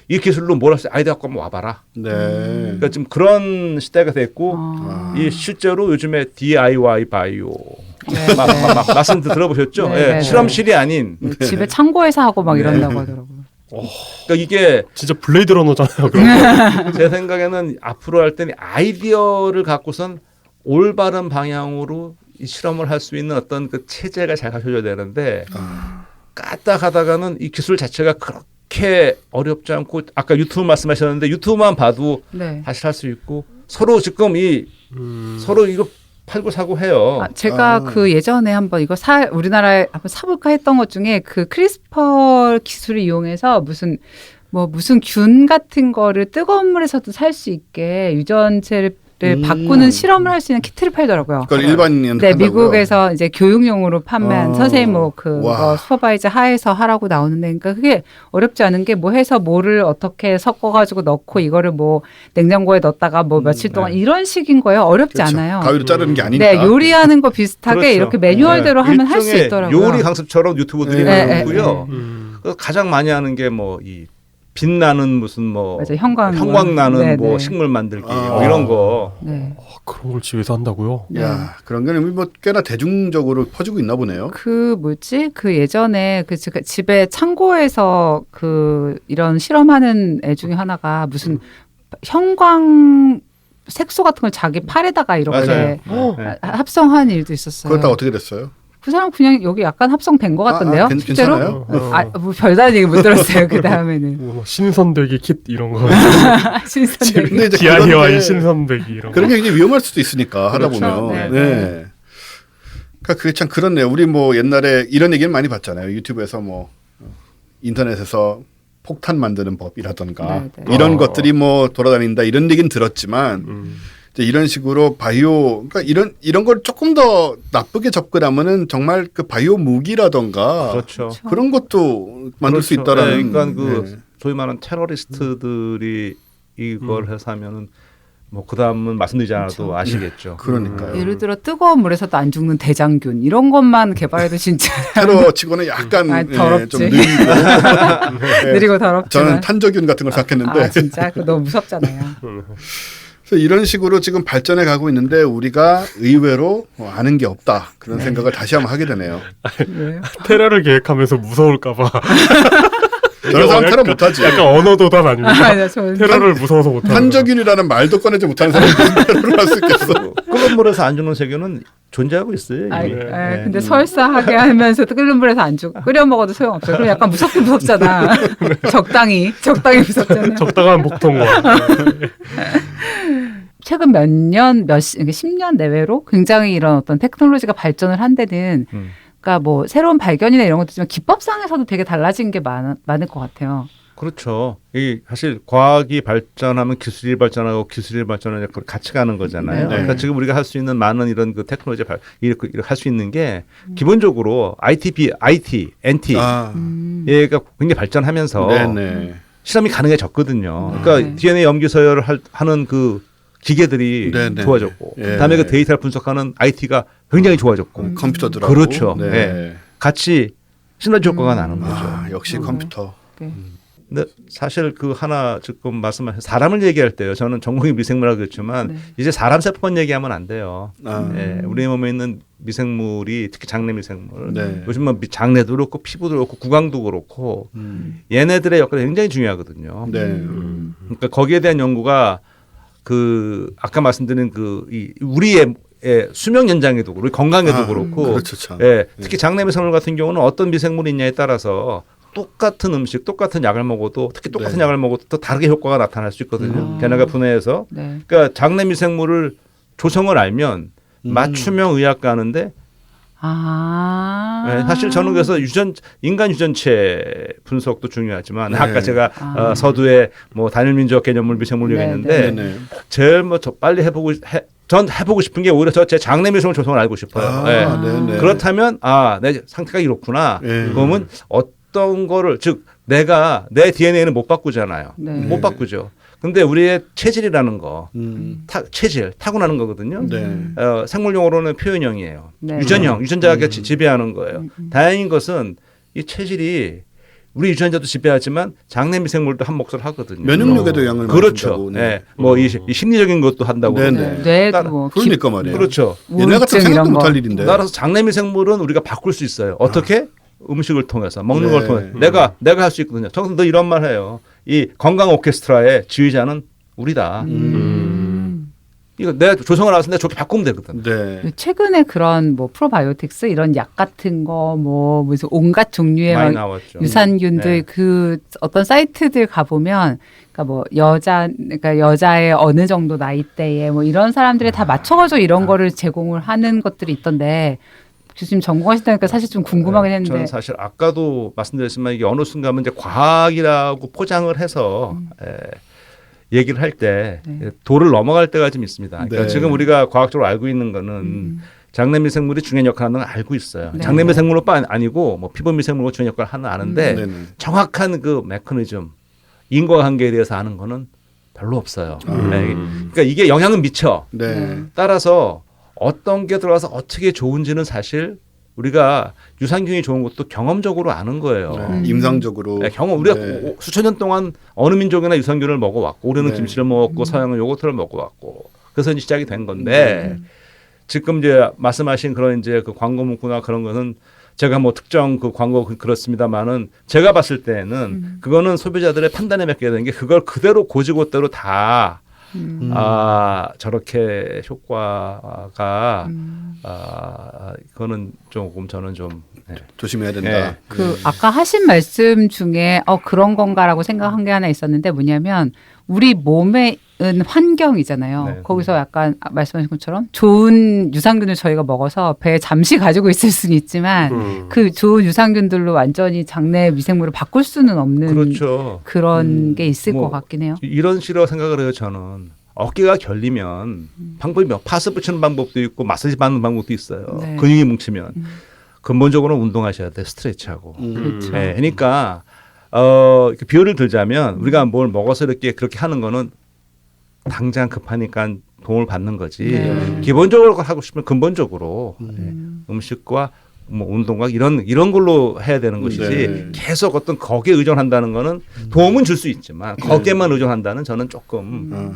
이 기술로 뭘 할 수 아이디어 갖고 한번 와봐라. 네. 그러니까 지금 그런 시대가 됐고 아. 이 실제로 요즘에 DIY 바이오 네, 막 말씀 들어보셨죠? 네, 예, 네, 실험실이 아닌 집에 창고에서 하고 막 이런다고 하더라고요. 그러니까 이게 진짜 블레이드 러너잖아요. 그럼. 제 생각에는 앞으로 할 때는 아이디어를 갖고선 올바른 방향으로 이 실험을 할 수 있는 어떤 그 체제가 잘 갖춰져야 되는데 까딱하다가는 이 기술 자체가 그렇게 어렵지 않고 아까 유튜브 말씀하셨는데 유튜브만 봐도 네. 사실 할 수 있고 서로 지금 서로 이거 팔고 사고 해요. 제가 그 예전에 한번 이거 우리나라에 한번 사볼까 했던 것 중에 그 크리스퍼 기술을 이용해서 무슨 균 같은 거를 뜨거운 물에서도 살 수 있게 유전체를 바꾸는 실험을 할 수 있는 키트를 팔더라고요. 그걸 일반인한테 네, 한다고요? 미국에서 이제 교육용으로 판매한 선생님 와. 그거 슈퍼바이저 하에서 하라고 나오는데, 그러니까 그게 어렵지 않은 게 뭐 해서 뭐를 어떻게 섞어가지고 넣고 이거를 뭐 냉장고에 넣었다가 뭐 며칠 동안 이런 식인 거예요. 어렵지 그렇죠. 않아요. 가위로 자르는 게 아니니까. 네, 요리하는 거 비슷하게 그렇죠. 이렇게 매뉴얼대로 하면 할 수 일종의 있더라고요. 요리 강습처럼 유튜브들이 네, 많이 있고요. 음. 그래서 가장 많이 하는 게 뭐 이 빛나는 무슨 뭐 맞아, 형광 나는 네, 뭐 네. 식물 만들기 아. 뭐 이런 거. 네. 그런 걸 집에서 한다고요? 야, 그런 거는 뭐 꽤나 대중적으로 퍼지고 있나 보네요. 그 예전에 그 집에 창고에서 그 이런 실험하는 애 중에 하나가 무슨 형광 색소 같은 걸 자기 팔에다가 이렇게 맞아요. 네. 합성한 일도 있었어요. 그렇다 어떻게 됐어요? 그 사람 그냥 여기 약간 합성된 것 같던데요. 실제로? 괜찮아요? 뭐 별다른 얘기 못 들었어요. 그 다음에는 뭐 신선배기 킷 이런 거. 신선되게. 근데 이제 DIY 그런 게- 신선배기 이런 거. 그런 게 굉장히 위험할 수도 있으니까 하다 그렇죠. 보면. 네, 네. 그러니까 그게 참 그렇네요. 우리 뭐 옛날에 이런 얘기는 많이 봤잖아요. 유튜브에서 뭐 인터넷에서 폭탄 만드는 법이라던가 네, 네. 이런 것들이 뭐 돌아다닌다 이런 얘기는 들었지만 이제 이런 식으로 바이오 그러니까 이런 걸 조금 더 나쁘게 접근하면은 정말 그 바이오 무기라던가 그렇죠. 그런 것도 만들 수 그렇죠. 있다라는. 네, 그러니까 그 네. 소위 말하는 테러리스트들이 이걸 해서 하면은 뭐 그다음은 말씀드리지 않아도 그렇죠. 아시겠죠. 그러니까요. 예를 들어 뜨거운 물에서도 안 죽는 대장균 이런 것만 개발해도 진짜 테러 치고는 약간 아, 더럽지. 좀 느리고 네. 느리고 더럽지만. 저는 탄저균 같은 걸 생각했는데 아 진짜 그거 너무 무섭잖아요. 그래서 그래서 이런 식으로 지금 발전해 가고 있는데 우리가 의외로 아는 게 없다. 그런 생각을 다시 한번 하게 되네요. 왜요? 테라를 계획하면서 무서울까봐. 저런 사람 테러 못하지. 약간 언어도단 아닙니까? 네, 저는 테러를 무서워서 못하는. 한적인이라는 말도 꺼내지 못하는 사람이 무슨 테러를 할 수 있겠어. 끓는 물에서 안 죽는 세균은 존재하고 있어요. 아, 이미. 아, 근데 설사하게 하면서도 끓는 물에서 안 죽. 끓여 먹어도 소용없어요. 그럼 약간 무섭긴 무섭잖아. 적당히 무섭잖아요. 적당한 복통과. 최근 몇 년, 10년 내외로 굉장히 이런 어떤 테크놀로지가 발전을 한 데는 그러니까 뭐 새로운 발견이나 이런 것도 있지만 기법상에서도 되게 달라진 게 많을 것 같아요. 그렇죠. 이 사실 과학이 발전하면 기술이 발전하고 기술이 발전하면 같이 가는 거잖아요. 네. 그러니까 지금 우리가 할 수 있는 많은 이런 그 테크놀로지 이렇게 할 수 있는 게 기본적으로 IT, NT 얘가 굉장히 발전하면서 네네. 실험이 가능해졌거든요. 그러니까 DNA 염기 서열을 하는 그 기계들이 네네. 좋아졌고, 예. 그다음에 그 데이터를 분석하는 IT가 굉장히 좋아졌고, 컴퓨터들하고. 그렇죠. 네. 네. 같이 시너지 효과가 나는 거죠. 아, 역시 컴퓨터. 네. 근데 사실 그 하나 지금 말씀하신 사람을 얘기할 때요. 저는 전공이 미생물이라고 그랬지만 네. 이제 사람 세포만 얘기하면 안 돼요. 아. 예, 우리 몸에 있는 미생물이 특히 장내 미생물. 네. 요즘 뭐 장내도 그렇고 피부도 그렇고 구강도 그렇고 얘네들의 역할이 굉장히 중요하거든요. 네. 그러니까 거기에 대한 연구가 그 아까 말씀드린 그 이 우리의 수명 연장에도 우리 건강에도 그렇고 그렇죠, 참. 예, 특히 장내 미생물 같은 경우는 어떤 미생물이 있냐에 따라서 똑같은 음식, 똑같은 약을 먹어도 특히 똑같은 네. 약을 먹어도 또 다르게 효과가 나타날 수 있거든요. 걔네가 분해해서. 네. 그러니까 장내 미생물을 조성을 알면 맞춤형 의학가 하는데 아. 네, 사실 저는 그래서 인간 유전체 분석도 중요하지만 네. 아까 제가 서두에 뭐 단일민족 개념물 미생물 네, 얘기했는데 네네. 제일 뭐 빨리 전 해보고 싶은 게 오히려 제 장내 미생물 조성을 알고 싶어요. 아, 네. 네네. 그렇다면 내 상태가 이렇구나. 예. 그러면 어떤 거를 즉 내가 내 DNA는 못 바꾸잖아요. 네. 못 바꾸죠. 근데 우리의 체질이라는 거, 체질 타고나는 거거든요. 네. 생물 용어로는 표현형이에요. 네. 유전형, 유전자가 지배하는 거예요. 다행인 것은 이 체질이 우리 유전자도 지배하지만 장내 미생물도 한 몫을 하거든요. 면역력에도 영향을 그렇죠. 미친다고. 네. 뭐 이 심리적인 것도 한다고. 네네. 그러고. 뇌도 뭐 그러니까 말이에요. 그렇죠. 얘네 같은 우울증 생각도 이런 거. 못할 일인데. 따라서 장내 미생물은 우리가 바꿀 수 있어요. 어떻게? 음식을 통해서 먹는 네. 걸 통해 내가 할 수 있거든요. 저는 늘 이런 말 해요. 이 건강 오케스트라의 지휘자는 우리다. 이거 내가 조성을 알아서 내가 좋게 바꾸면 되거든. 네. 최근에 그런 뭐 프로바이오틱스 이런 약 같은 거 뭐 무슨 온갖 종류의 많이 막 나왔죠. 유산균들 네. 그 어떤 사이트들 가보면 그러니까 뭐 그러니까 여자의 어느 정도 나이대에 뭐 이런 사람들이 다 맞춰가지고 이런 거를 제공을 하는 것들이 있던데 교수님 전공하시다니까 사실 좀 궁금하긴 했는데 저는 사실 아까도 말씀드렸지만 이게 어느 순간 이제 과학이라고 포장을 해서 얘기를 할 때 도를 넘어갈 때가 좀 있습니다. 그러니까 네. 지금 우리가 과학적으로 알고 있는 거는 장내 미생물이 중요한 역할을 하는 걸 알고 있어요. 네. 장내 미생물뿐 아니고 뭐 피부 미생물로 중요한 역할을 하는 아는데 네네. 정확한 그 메커니즘 인과관계에 대해서 아는 거는 별로 없어요. 네. 그러니까 이게 영향은 미쳐. 네. 따라서 어떤 게 들어가서 어떻게 좋은지는 사실 우리가 유산균이 좋은 것도 경험적으로 아는 거예요. 네. 임상적으로. 네, 경험 우리가 네. 수천 년 동안 어느 민족이나 유산균을 먹어왔고 우리는 네. 김치를 먹었고 서양은 요거트를 먹어왔고 그래서 이제 시작이 된 건데 지금 이제 말씀하신 그런 이제 그 광고 문구나 그런 것은 제가 뭐 특정 그 광고 그렇습니다만은 제가 봤을 때는 그거는 소비자들의 판단에 맡겨야 되는 게 그걸 그대로 고지고대로 다 저렇게 효과가 그거는 조금 저는 좀 조심해야 된다. 네. 그 아까 하신 말씀 중에 그런 건가라고 생각한 게 하나 있었는데 뭐냐면 우리 몸에 은 환경이잖아요. 네. 거기서 약간 말씀하신 것처럼 좋은 유산균을 저희가 먹어서 배에 잠시 가지고 있을 수는 있지만 그 좋은 유산균들로 완전히 장내 미생물을 바꿀 수는 없는 그렇죠. 그런 게 있을 뭐 것 같긴 해요. 이런 식으로 생각을 해요. 저는 어깨가 결리면 방법이 파스 붙이는 방법도 있고 마사지 받는 방법도 있어요. 네. 근육이 뭉치면 근본적으로 운동하셔야 돼. 스트레치하고. 그렇죠. 네, 그러니까 비유를 들자면 우리가 뭘 먹어서 이렇게 그렇게 하는 거는 당장 급하니까 도움을 받는 거지. 네. 기본적으로 하고 싶으면 근본적으로 음식과 뭐 운동과 이런 걸로 해야 되는 것이지 네. 계속 어떤 거기에 의존한다는 거는 도움은 줄 수 있지만 거기에만 의존한다는 저는 조금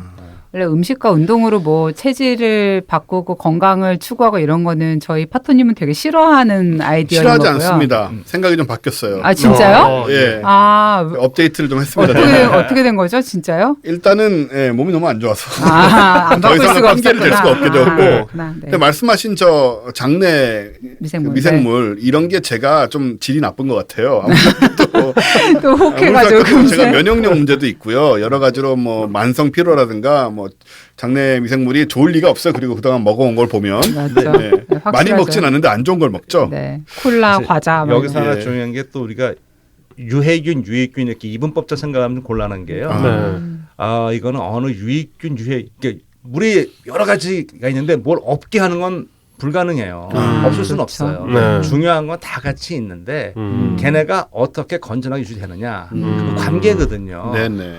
원래 음식과 운동으로 뭐 체질을 바꾸고 건강을 추구하고 이런 거는 저희 파토님은 되게 싫어하는 아이디어인 싫어하지 거고요. 않습니다. 생각이 좀 바뀌었어요. 아 진짜요? 예. 아 업데이트를 좀 했습니다. 어떻게 된 거죠, 진짜요? 일단은 예, 몸이 너무 안 좋아서 안 더 바꿀 이상은 수가 핑계를 댈 수가 없게 없었구나. 되었고. 그렇구나. 네. 근데 말씀하신 저 장내 미생물, 이런 게 제가 좀 질이 나쁜 것 같아요. 아무래도 또 혹해가지고 제가 금세. 면역력 문제도 있고요. 여러 가지로 뭐 만성 피로라든가 뭐 장내 미생물이 좋을 리가 없어요. 그리고 그동안 먹어온 걸 보면 맞죠. 네. 네, 많이 확실하죠. 먹진 않는데 안 좋은 걸 먹죠. 네, 콜라, 사실 과자 뭐 여기서 이런 거. 하나 예. 중요한 게 또 우리가 유해균, 유익균 이렇게 이분법적 생각하면 좀 곤란한 게요. 네. 이거는 어느 유익균, 그러니까 물이 여러 가지가 있는데 뭘 없게 하는 건 불가능해요. 없을 수는 그렇죠. 없어요. 네. 중요한 건 다 같이 있는데 걔네가 어떻게 건전하게 유지되느냐 그 관계거든요. 네네.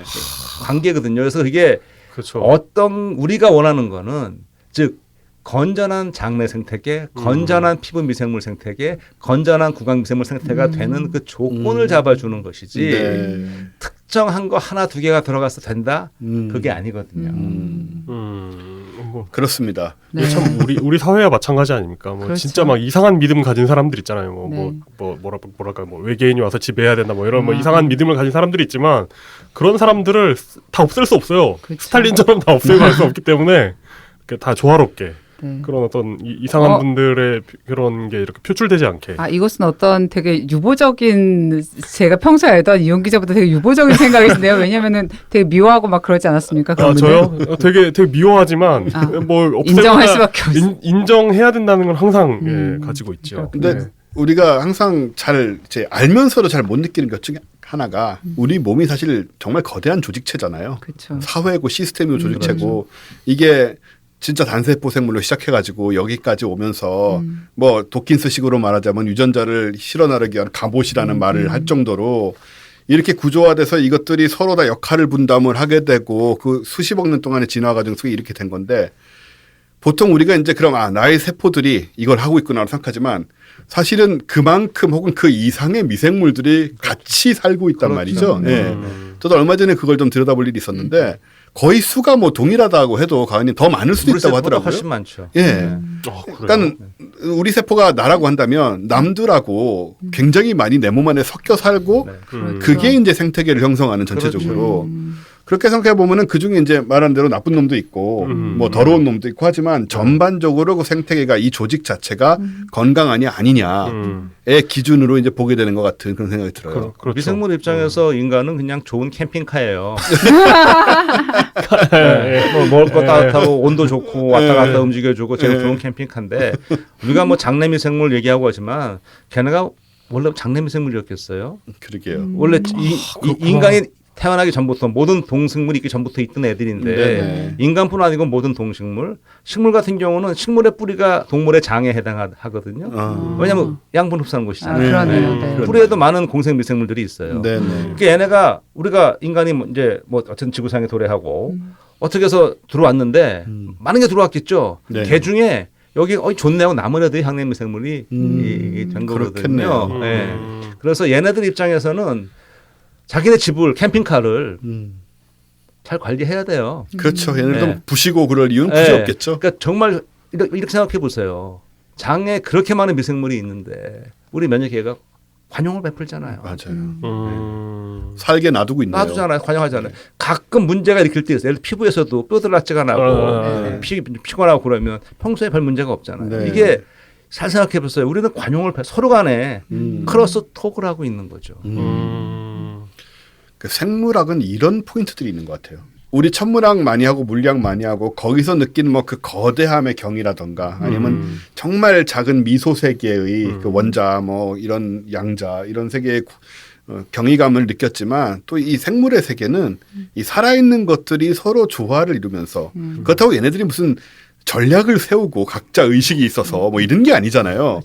관계거든요. 그래서 이게 그렇죠. 어떤 우리가 원하는 거는 즉 건전한 장내 생태계, 건전한 피부 미생물 생태계, 건전한 구강 미생물 생태가 되는 그 조건을 잡아주는 것이지 네. 특정한 거 하나 두 개가 들어가서 된다 그게 아니거든요. 뭐 그렇습니다. 네. 이게 참 우리 사회와 마찬가지 아닙니까? 뭐 그렇죠. 진짜 막 이상한 믿음 가진 사람들 있잖아요. 네. 뭐랄까 뭐 외계인이 와서 지배해야 된다 뭐 이런 뭐 아. 이상한 믿음을 가진 사람들이 있지만 그런 사람들을 다 없앨 수 없어요. 그렇죠. 스탈린처럼 다 없애고 갈 수 없기 때문에 다 조화롭게 네. 그런 어떤 이상한 분들의 그런 게 이렇게 표출되지 않게. 아 이것은 어떤 되게 유보적인 제가 평소에 알던 이용 기자보다 되게 유보적인 생각이신데요. 왜냐하면은 되게 미워하고 막 그러지 않았습니까? 아, 저요? 되게 미워하지만 아, 뭘 인정할 없애거나 수밖에 없어. 인정해야 된다는 건 항상 가지고 있죠. 근데 네. 우리가 항상 잘 이제 알면서도 잘 못 느끼는 것 중에 하나가 우리 몸이 사실 정말 거대한 조직체잖아요. 그렇죠. 사회고 시스템이고 조직체고 이게 진짜 단세포 생물로 시작해가지고 여기까지 오면서 뭐 도킨스식으로 말하자면 유전자를 실어나르기 위한 갑옷이라는 말을 할 정도로 이렇게 구조화돼서 이것들이 서로 다 역할을 분담을 하게 되고 그 수십억 년 동안의 진화 과정 속에 이렇게 된 건데 보통 우리가 이제 그럼 나의 세포들이 이걸 하고 있구나 생각하지만 사실은 그만큼 혹은 그 이상의 미생물들이 같이 살고 있단 말이죠. 예. 저도 얼마 전에 그걸 좀 들여다볼 일이 있었는데 거의 수가 뭐 동일하다고 해도 가은님 더 많을 수도 우리 있다고 세포보다 하더라고요. 훨씬 많죠. 예. 네. 그러니까 우리 세포가 나라고 한다면 남들하고 굉장히 많이 내 몸 안에 섞여 살고 네. 그게 이제 생태계를 형성하는 전체적으로. 그렇게 생각해 보면은 그 중에 이제 말한 대로 나쁜 놈도 있고 뭐 더러운 놈도 있고 하지만 전반적으로 그 생태계가 이 조직 자체가 건강하냐 아니냐의 기준으로 이제 보게 되는 것 같은 그런 생각이 들어요. 그렇죠. 미생물 입장에서 인간은 그냥 좋은 캠핑카예요. 예. 뭐 먹을 거 따뜻하고 온도 좋고 왔다 갔다 예. 움직여주고 제일 예. 좋은 캠핑카인데 우리가 뭐 장내 미생물 얘기하고 하지만 걔네가 원래 장내 미생물이었겠어요. 그러게요. 원래 인간이 태어나기 전부터 모든 동식물이 있기 전부터 있던 애들인데 네네. 인간뿐 아니고 모든 동식물, 식물 같은 경우는 식물의 뿌리가 동물의 장에 해당하거든요. 왜냐하면 양분 흡수하는 곳이잖아요. 그러네요. 네. 네. 뿌리에도 많은 공생 미생물들이 있어요. 네네. 그러니까 얘네가 우리가 인간이 이제 뭐 어쨌든 지구상에 도래하고 어떻게 해서 들어왔는데 많은 게 들어왔겠죠. 네. 개 중에 여기 좋네 하고 남은 애들이 향내 미생물이 된 거거든요. 그렇겠네요. 네. 그래서 얘네들 입장에서는 자기네 집을 캠핑카를 잘 관리해야 돼요. 그렇죠. 얘네들 네. 부시고 그럴 이유는 굳이 네. 없겠죠. 그러니까 정말 이렇게 생각해 보세요. 장에 그렇게 많은 미생물이 있는데 우리 면역계가 관용을 베풀잖아요. 맞아요. 살게 놔두고 있네요. 놔두잖아요. 관용하잖아요. 가끔 문제가 일으킬 때 있어요. 예를 들어 피부에서도 뼈들락지가 나고 피곤하고 그러면 평소에 별 문제가 없잖아요. 네. 이게 잘 생각해 보세요. 우리는 관용을 서로 간에 크로스 톡을 하고 있는 거죠. 그 생물학은 이런 포인트들이 있는 것 같아요. 우리 천문학 많이 하고 물리학 많이 하고 거기서 느끼는 뭐 그 거대함의 경이라던가 아니면 정말 작은 미소 세계의 그 원자 뭐 이런 양자 이런 세계의 경이감을 느꼈지만 또 이 생물의 세계는 이 살아있는 것들이 서로 조화를 이루면서 그렇다고 얘네들이 무슨 전략을 세우고 각자 의식이 있어서 뭐 이런 게 아니잖아요.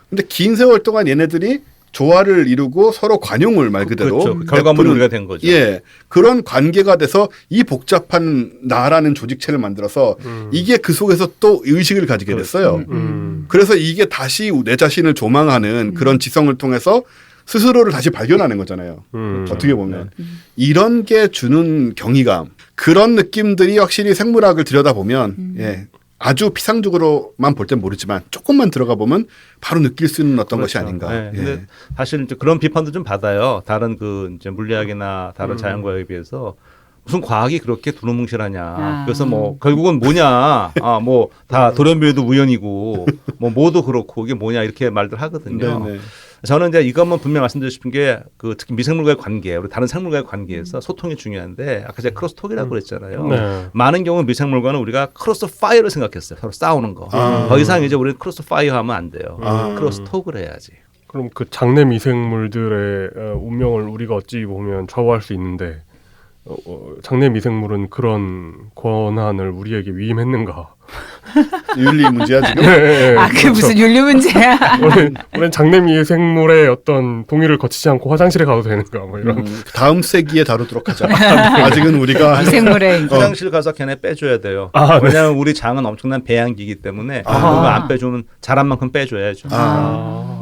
근데 긴 세월 동안 얘네들이 조화를 이루고 서로 관용을 말 그대로 그렇죠. 결과물이 우리가 된 거죠. 예, 그런 관계가 돼서 이 복잡한 나라는 조직체를 만들어서 이게 그 속에서 또 의식을 가지게 됐어요. 그래서 이게 다시 내 자신을 조망하는 그런 지성을 통해서 스스로를 다시 발견하는 거잖아요. 어떻게 보면 이런 게 주는 경이감. 그런 느낌들이 확실히 생물학을 들여다보면 예, 아주 피상적으로만 볼 땐 모르지만 조금만 들어가 보면 바로 느낄 수 있는 어떤 것이 그렇죠. 아닌가. 네. 예. 근데 사실 이제 그런 비판도 좀 받아요. 다른 그 이제 물리학이나 다른 자연과학에 비해서 무슨 과학이 그렇게 두루뭉실하냐. 그래서 뭐 결국은 뭐냐. 뭐 다 돌연변이도 우연이고 뭐 뭐도 그렇고 이게 뭐냐 이렇게 말들 하거든요. 네네. 저는 이제 이것만 분명 말씀드리고 싶은 게 그 특히 미생물과의 관계, 우리 다른 생물과의 관계에서 소통이 중요한데 아까 제가 크로스톡이라고 그랬잖아요. 네. 많은 경우 미생물과는 우리가 크로스 파이어를 생각했어요. 서로 싸우는 거. 더 이상 이제 우리는 크로스 파이어 하면 안 돼요. 크로스톡을 해야지. 그럼 그 장내 미생물들의 운명을 우리가 어찌 보면 좌우할 수 있는데 장내 미생물은 그런 권한을 우리에게 위임했는가? 윤리 문제야 지금. 아, 그게 무슨 윤리 문제야? 우리는 장내 미생물의 어떤 동의를 거치지 않고 화장실에 가도 되는가? 뭐 이런. 다음 세기에 다루도록 하자. 아직은 우리가 미생물의 화장실 가서 걔네 빼줘야 돼요. 네. 왜냐하면 우리 장은 엄청난 배양기이기 때문에 그거 안 빼주면 잘한 만큼 빼줘야죠.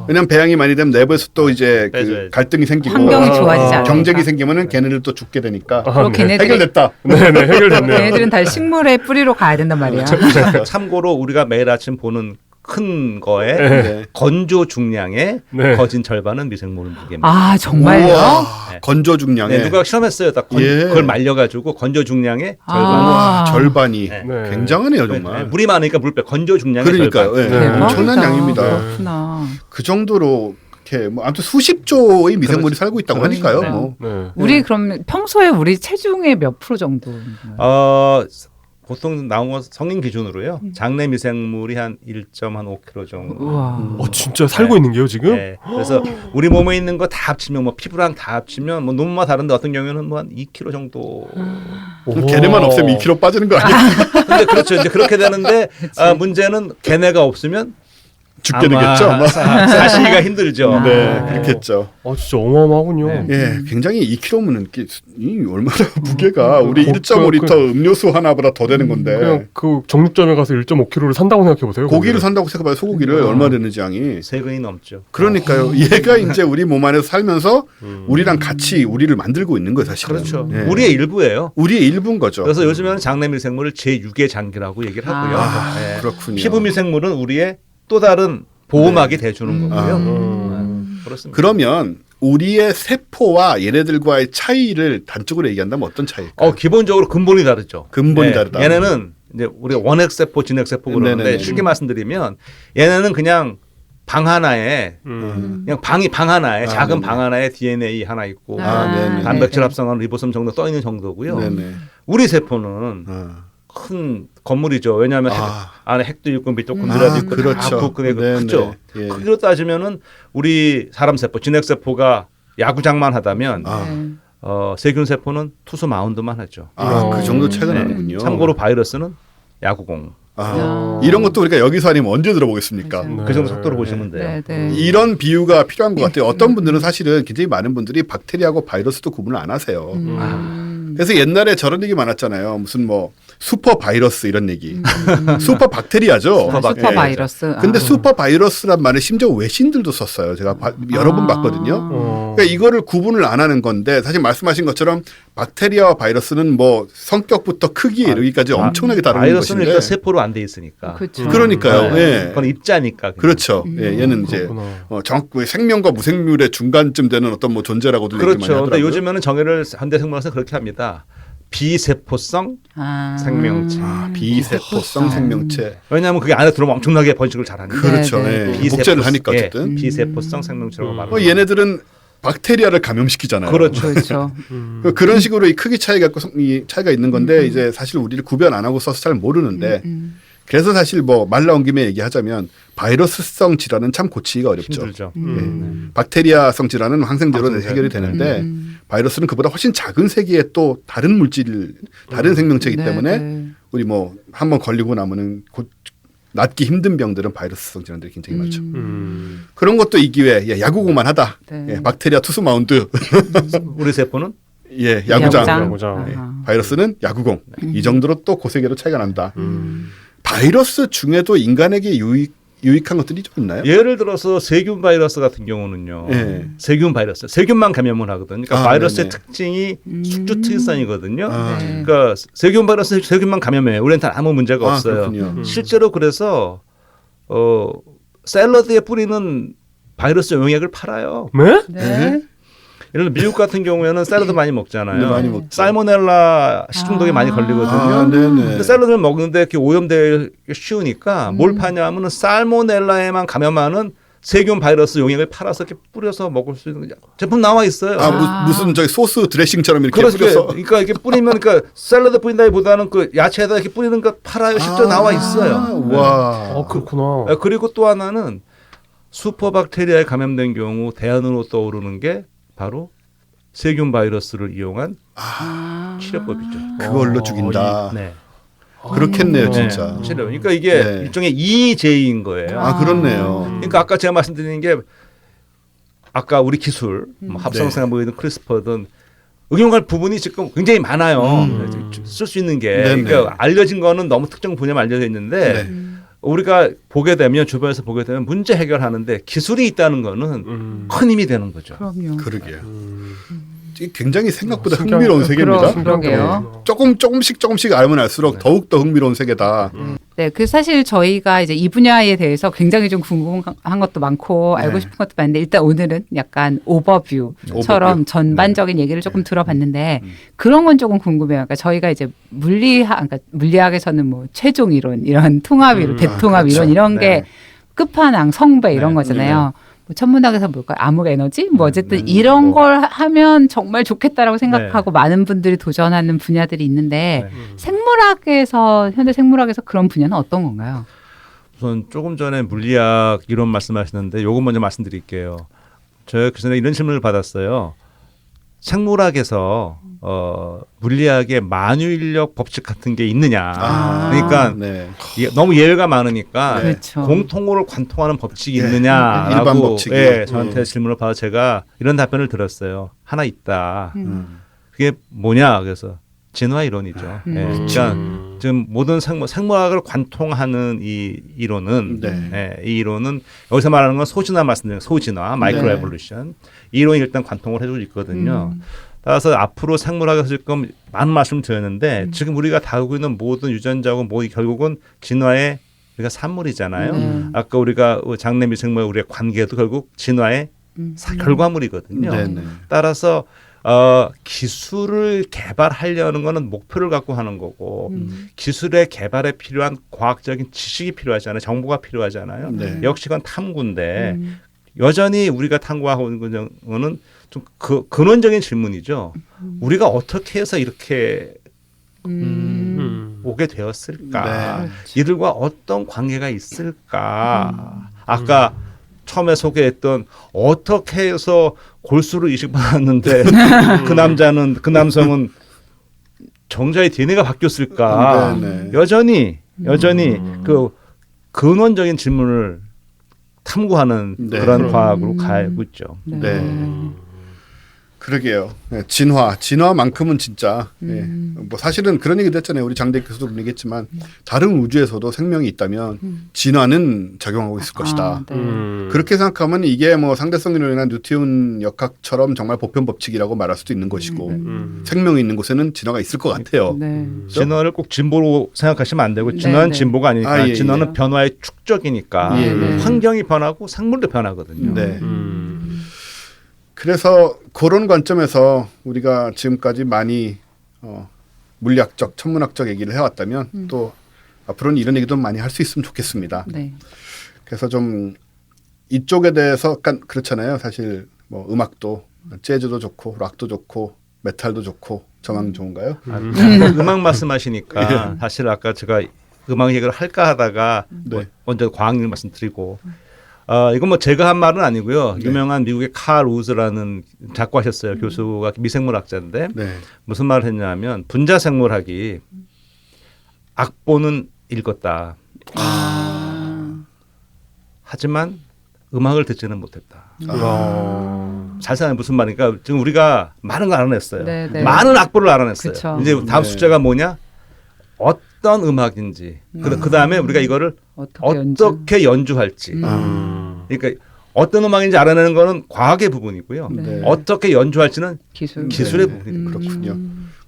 왜냐면 배양이 많이 되면 내부에서 또 이제 그 빼줘야지. 갈등이 생기고 환경이 좋아지지 않으니까. 경쟁이 생기면은 걔네들 또 죽게 되니까 그리고 걔네들이 해결됐다. 네네 해결됐네요. 걔네들은 다 식물의 뿌리로 가야 된단 말이야. 참고로 우리가 매일 아침 보는 큰 거에 네. 건조 중량의 네. 거진 절반은 미생물 무게입니다. 아, 정말요? 우와, 네. 건조 중량에 네, 누가 실험했어요. 예. 그걸 말려가지고 건조 중량의 절반. 아. 절반이 네. 네. 굉장하네요 네, 정말. 물이 많으니까 물빼 건조 중량의 그러니까요. 절반. 예. 네. 엄청난 양입니다. 그렇구나. 그 정도로 이렇게 뭐 아무튼 수십 조의 미생물이 그렇죠. 살고 있다고 그렇죠. 하니까요. 네. 뭐. 네. 우리 그럼 평소에 우리 체중의 몇 프로 정도? 보통 나온 건 성인 기준으로요. 장내 미생물이 한 1.5kg 정도. 우와. 진짜 살고 있는 게요 지금? 네. 그래서 우리 몸에 있는 거 다 합치면 뭐 피부랑 다 합치면 뭐 놈마 다른데 어떤 경우에는 뭐 한 2kg 정도. 그럼 걔네만 없으면 2kg 빠지는 거 아니에요? 근데 그렇죠. 이제 그렇게 되는데 문제는 걔네가 없으면 죽게 아마 되겠죠. 아마. 사시기가 힘들죠. 네, 그렇겠죠. 진짜 어마어마하군요. 네. 예, 굉장히 2kg면 이 얼마나 무게가 우리 1.5리터 음료수 하나보다 더 되는 건데. 그냥 그 정육점에 가서 1.5kg를 산다고 생각해 보세요. 고기를 산다고 생각해봐요. 소고기를 얼마 되는지 양이. 세근이 넘죠. 그러니까요. 얘가 이제 우리 몸 안에서 살면서 우리랑 같이 우리를 만들고 있는 거예요, 사실은. 그렇죠. 예. 우리의 일부예요. 우리의 일부인 거죠. 그래서 요즘에는 장내 미생물을 제6의 장기라고 얘기를 하고요. 네. 그렇군요. 피부 미생물은 우리의 또 다른 보호막이 돼주는 거고요. 그렇습니다. 그러면 우리의 세포와 얘네들과의 차이를 단적으로 얘기한다면 어떤 차이일까요? 기본적으로 근본이 다르죠. 근본이 다르다. 얘네는 이제 우리가 원핵세포, 진핵세포 그러는데 네네네. 쉽게 말씀드리면 얘네는 그냥 방 하나에 그냥 방 하나에 작은 네네. 방 하나에 DNA 하나 있고 네네. 단백질 합성한 리보솜 정도 떠 있는 정도고요. 네네. 우리 세포는 아. 큰 건물이죠. 왜냐하면 안에 핵도 있고 미토콘드리아도 있고 그렇죠. 다 크고 네네. 크죠. 예. 크기로 따지면은 우리 사람 세포, 진핵세포가 야구장만 하다면 세균 세포는 투수 마운드만 하죠. 그 정도 차이가 네. 나는군요. 참고로 바이러스는 야구공. 이런 것도 우리가 여기서 아니면 언제 들어보겠습니까? 그렇죠. 그 정도 속도로 보시면 돼요. 네, 네. 이런 비유가 필요한 것 같아요. 어떤 분들은 사실은 굉장히 많은 분들이 박테리아하고 바이러스도 구분을 안 하세요. 그래서 옛날에 저런 얘기 많았잖아요. 무슨 뭐 슈퍼 바이러스 이런 얘기. 슈퍼 박테리아죠. 슈퍼 바이러스. 근데 슈퍼 바이러스란 말을 심지어 외신들도 썼어요. 제가 여러 번 봤거든요. 그러니까 이거를 구분을 안 하는 건데 사실 말씀하신 것처럼 박테리아와 바이러스는 뭐 성격부터 크기에 이르기까지 엄청나게 다른 바이러스는 것인데. 일단 세포로 안 돼 있으니까. 그렇죠. 그러니까요. 네. 예. 그건 입자니까. 그냥. 그렇죠. 예, 얘는 이제 그렇구나. 정확히 생명과 무생물의 중간쯤 되는 어떤 뭐 존재라고도 얘기 많이 그렇죠. 하더라고요. 근데 요즘에는 정의를 현대생물학에서 그렇게 합니다. 비세포성 생명체. 비세포성 생명체. 왜냐하면 그게 안에 들어오면 엄청나게 번식을 잘하니까. 그렇죠. 네, 예. 복제를 하니까 어쨌든. 비세포성 생명체라고 말하는 얘네들은 박테리아를 감염시키잖아요. 그렇죠. 그렇죠. 그런 식으로 이 크기 차이가 이 차이가 있는 건데 이제 사실 우리를 구별 안 하고 써서 잘 모르는데 그래서 사실 뭐 말 나온 김에 얘기하자면 바이러스성 질환은 참 고치기가 어렵죠. 힘들죠. 예. 박테리아성 질환은 항생제로 해결이 되는데 바이러스는 그보다 훨씬 작은 세기의 또 다른 물질, 다른 생명체이기 네, 때문에 네. 우리 뭐 한번 걸리고 나면은 곧 낫기 힘든 병들은 바이러스성 질환들이 굉장히 많죠. 그런 것도 이 기회에 야구공만 하다. 네. 예, 박테리아 투수 마운드. 우리 세포는 예, 야구장. 야구장. 아하. 바이러스는 야구공. 이 정도로 또 고세계로 차이가 난다. 바이러스 중에도 인간에게 유익한 것들이 좀 있나요? 예를 들어서 세균 바이러스 같은 경우는요. 예. 세균 바이러스, 세균만 감염을 하거든요. 그러니까 바이러스의 네네. 특징이 숙주 특이성이거든요. 아, 네. 그러니까 세균 바이러스 세균만 감염해요. 우리한테 아무 문제가 없어요. 그렇군요. 실제로 그래서 샐러드에 뿌리는 바이러스 용액을 팔아요. 네? 네. 예를 들어 미국 같은 경우에는 샐러드 많이 먹잖아요. 네, 많이 먹죠. 살모넬라 식중독에 많이 걸리거든요. 아, 네네. 근데 샐러드를 먹는데 이렇게 오염되기 쉬우니까 뭘 파냐면은 살모넬라에만 감염하는 세균 바이러스 용액을 팔아서 이렇게 뿌려서 먹을 수 있는 제품 나와 있어요. 무슨 저기 소스 드레싱처럼 이렇게 그렇게 뿌려서. 그러니까 이렇게 뿌리면 그러니까 샐러드 뿌린다기보다는 그 야채에다 이렇게 뿌리는 거 팔아요. 실제로 나와 있어요. 네. 와. 그렇구나. 그리고 또 하나는 슈퍼박테리아에 감염된 경우 대안으로 떠오르는 게 바로 세균 바이러스를 이용한 치료법이죠. 그걸로 죽인다. 네. 그렇겠네요, 네. 진짜. 치료. 그러니까 이게 네. 일종의 EJ인 거예요. 그렇네요. 그러니까 아까 제가 말씀드린 게 아까 우리 기술, 뭐 합성생 뭐 이런 크리스퍼든 응용할 부분이 지금 굉장히 많아요. 쓸 수 있는 게. 네네. 그러니까 알려진 거는 너무 특정 분야만 알려져 있는데 네. 우리가 보게 되면 주변에서 보게 되면 문제 해결하는데 기술이 있다는 거는 큰 힘이 되는 거죠. 그럼요. 그러게요. 이게 굉장히 생각보다 신기하네요. 흥미로운 세계입니다. 그러게요. 조금씩 알면 알수록 더욱 더 흥미로운 세계다. 네, 그 사실 저희가 이제 이 분야에 대해서 굉장히 좀 궁금한 것도 많고 알고 네. 싶은 것도 많은데 일단 오늘은 약간 오버뷰처럼 오버뷰. 전반적인 얘기를 조금 들어봤는데 그런 건 조금 궁금해요. 그러니까 저희가 이제 그러니까 물리학에서는 뭐 최종 이론, 이런 통합 이론, 대통합 그렇죠. 이론 이런 네. 게 끝판왕, 성배 이런 네. 거잖아요. 뭐 천문학에서 뭘까요? 암흑 에너지? 뭐 어쨌든 네. 이런 걸 하면 정말 좋겠다라고 생각하고 많은 분들이 도전하는 분야들이 있는데 생물학에서 현대 생물학에서 그런 분야는 어떤 건가요? 우선 조금 전에 물리학 이론 말씀하시는데 요거 먼저 말씀드릴게요. 제가 그 전에 이런 질문을 받았어요. 생물학에서 물리학의 만유인력 법칙 같은 게 있느냐. 그러니까 네. 너무 예외가 많으니까 그렇죠. 공통으로 관통하는 법칙이 네. 있느냐라고 일반 법칙이요. 예, 저한테 질문을 받아 제가 이런 답변을 드렸어요. 하나 있다. 그게 뭐냐? 그래서 진화 이론이죠. 예, 그러니까 지금 모든 생물학을 관통하는 이 이론은 네. 이 이론은 여기서 말하는 건 소진화 말씀드린 소진화, 마이크로 네. 에볼루션 이 이론이 일단 관통을 해주고 있거든요. 따라서 앞으로 생물학에서 지금 많은 말씀 드렸는데 지금 우리가 다루고 있는 모든 유전자고 뭐 결국은 진화의 우리가 산물이잖아요. 아까 우리가 장내 미생물 우리의 관계도 결국 진화의 결과물이거든요. 네네. 따라서 기술을 개발하려는 거는 목표를 갖고 하는 거고 기술의 개발에 필요한 과학적인 지식이 필요하잖아요. 정보가 필요하잖아요. 네. 역시 그건 탐구인데 여전히 우리가 탐구하고 있는 거는 좀 근원적인 질문이죠. 우리가 어떻게 해서 이렇게 오게 되었을까? 네. 이들과 어떤 관계가 있을까? 아까 처음에 소개했던 어떻게 해서 골수를 이식받았는데 그 남성은 정자의 DNA가 바뀌었을까? 네. 여전히 그 근원적인 질문을 탐구하는 네. 그런 과학으로 가고 있죠. 네. 그러게요. 네, 진화만큼은 진짜 뭐 사실은 그런 얘기도 했잖아요. 우리 장대 교수도 그런 얘기했지만 다른 우주에서도 생명이 있다면 진화는 작용하고 있을 것이다. 네. 그렇게 생각하면 이게 뭐 상대성 이론이나 뉴턴 역학처럼 정말 보편 법칙이라고 말할 수도 있는 것이고 생명이 있는 곳에는 진화가 있을 것 같아요. 네. 진화를 꼭 진보로 생각하시면 안 되고 진화는 네. 진보가 아니니까 아, 예, 진화는 예. 변화의 축적이니까 예, 예. 환경이 변하고 생물도 변하거든요. 네. 그래서 그런 관점에서 우리가 지금까지 많이 물리학적, 천문학적 얘기를 해왔다면 또 앞으로는 이런 얘기도 많이 할 수 있으면 좋겠습니다. 네. 그래서 좀 이쪽에 대해서 약간 그렇잖아요. 사실 뭐 음악도 재즈도 좋고 락도 좋고 메탈도 좋고 저만 좋은가요? 음악 말씀하시니까 사실 아까 제가 음악 얘기를 할까 하다가 네. 먼저 과학 얘기 말씀드리고 이건 뭐 제가 한 말은 아니고요. 유명한 미국의 칼 우즈라는 작고하셨어요. 교수가 미생물학자인데 네. 무슨 말을 했냐면 분자생물학이 악보는 읽었다. 하지만 음악을 듣지는 못했다. 잘 생각해 무슨 말이니까 지금 우리가 많은 걸 알아냈어요. 네, 네. 많은 악보를 알아냈어요. 그쵸. 이제 다음 네. 숫자가 뭐냐? 어떤 음악인지 그 다음에 우리가 이거를 어떻게 연주할지. 그러니까 어떤 음악인지 알아내는 거는 과학의 부분이고요. 네. 어떻게 연주할지는 기술. 기술의 네, 부분입니다. 그렇군요.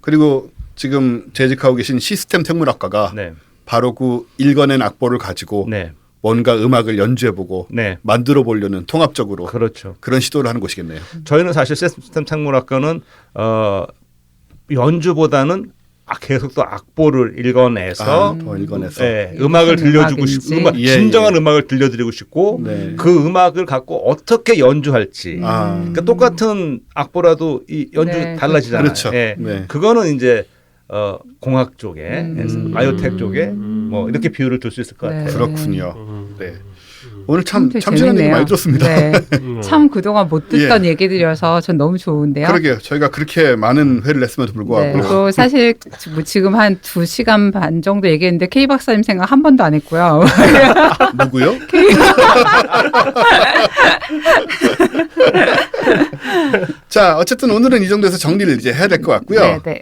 그리고 지금 재직하고 계신 시스템 생물학과가 네. 바로 그 읽어낸 악보를 가지고 네. 뭔가 음악을 연주해보고 네. 만들어 보려는 통합적으로 그렇죠. 그런 시도를 하는 곳이겠네요. 저희는 사실 시스템 생물학과는 연주보다는 계속 또 악보를 읽어내서 더 읽어내서 네, 음악을 들려주고 싶고 음악인지. 진정한 음악을 들려드리고 싶고 네. 그 음악을 갖고 어떻게 연주할지 아. 그러니까 똑같은 악보라도 이 연주 네, 달라지잖아요. 그렇죠. 예. 네. 그거는 이제 공학 쪽에 바이오텍 쪽에 뭐 이렇게 비유를 들 수 있을 것 네. 같아요. 그렇군요. 네. 오늘 참 되게 참신한 얘기 재밌네요. 많이 들었습니다. 네. 참 그동안 못 듣던 얘기들이어서 전 너무 좋은데요. 그러게요. 저희가 그렇게 많은 회를 냈음에도 네. 불구하고 또 사실 뭐 지금 한 2시간 반 정도 얘기했는데 K 박사님 생각 한 번도 안 했고요. 누구요? 자, 어쨌든 오늘은 이 정도에서 정리를 이제 해야 될 것 같고요. 네, 네.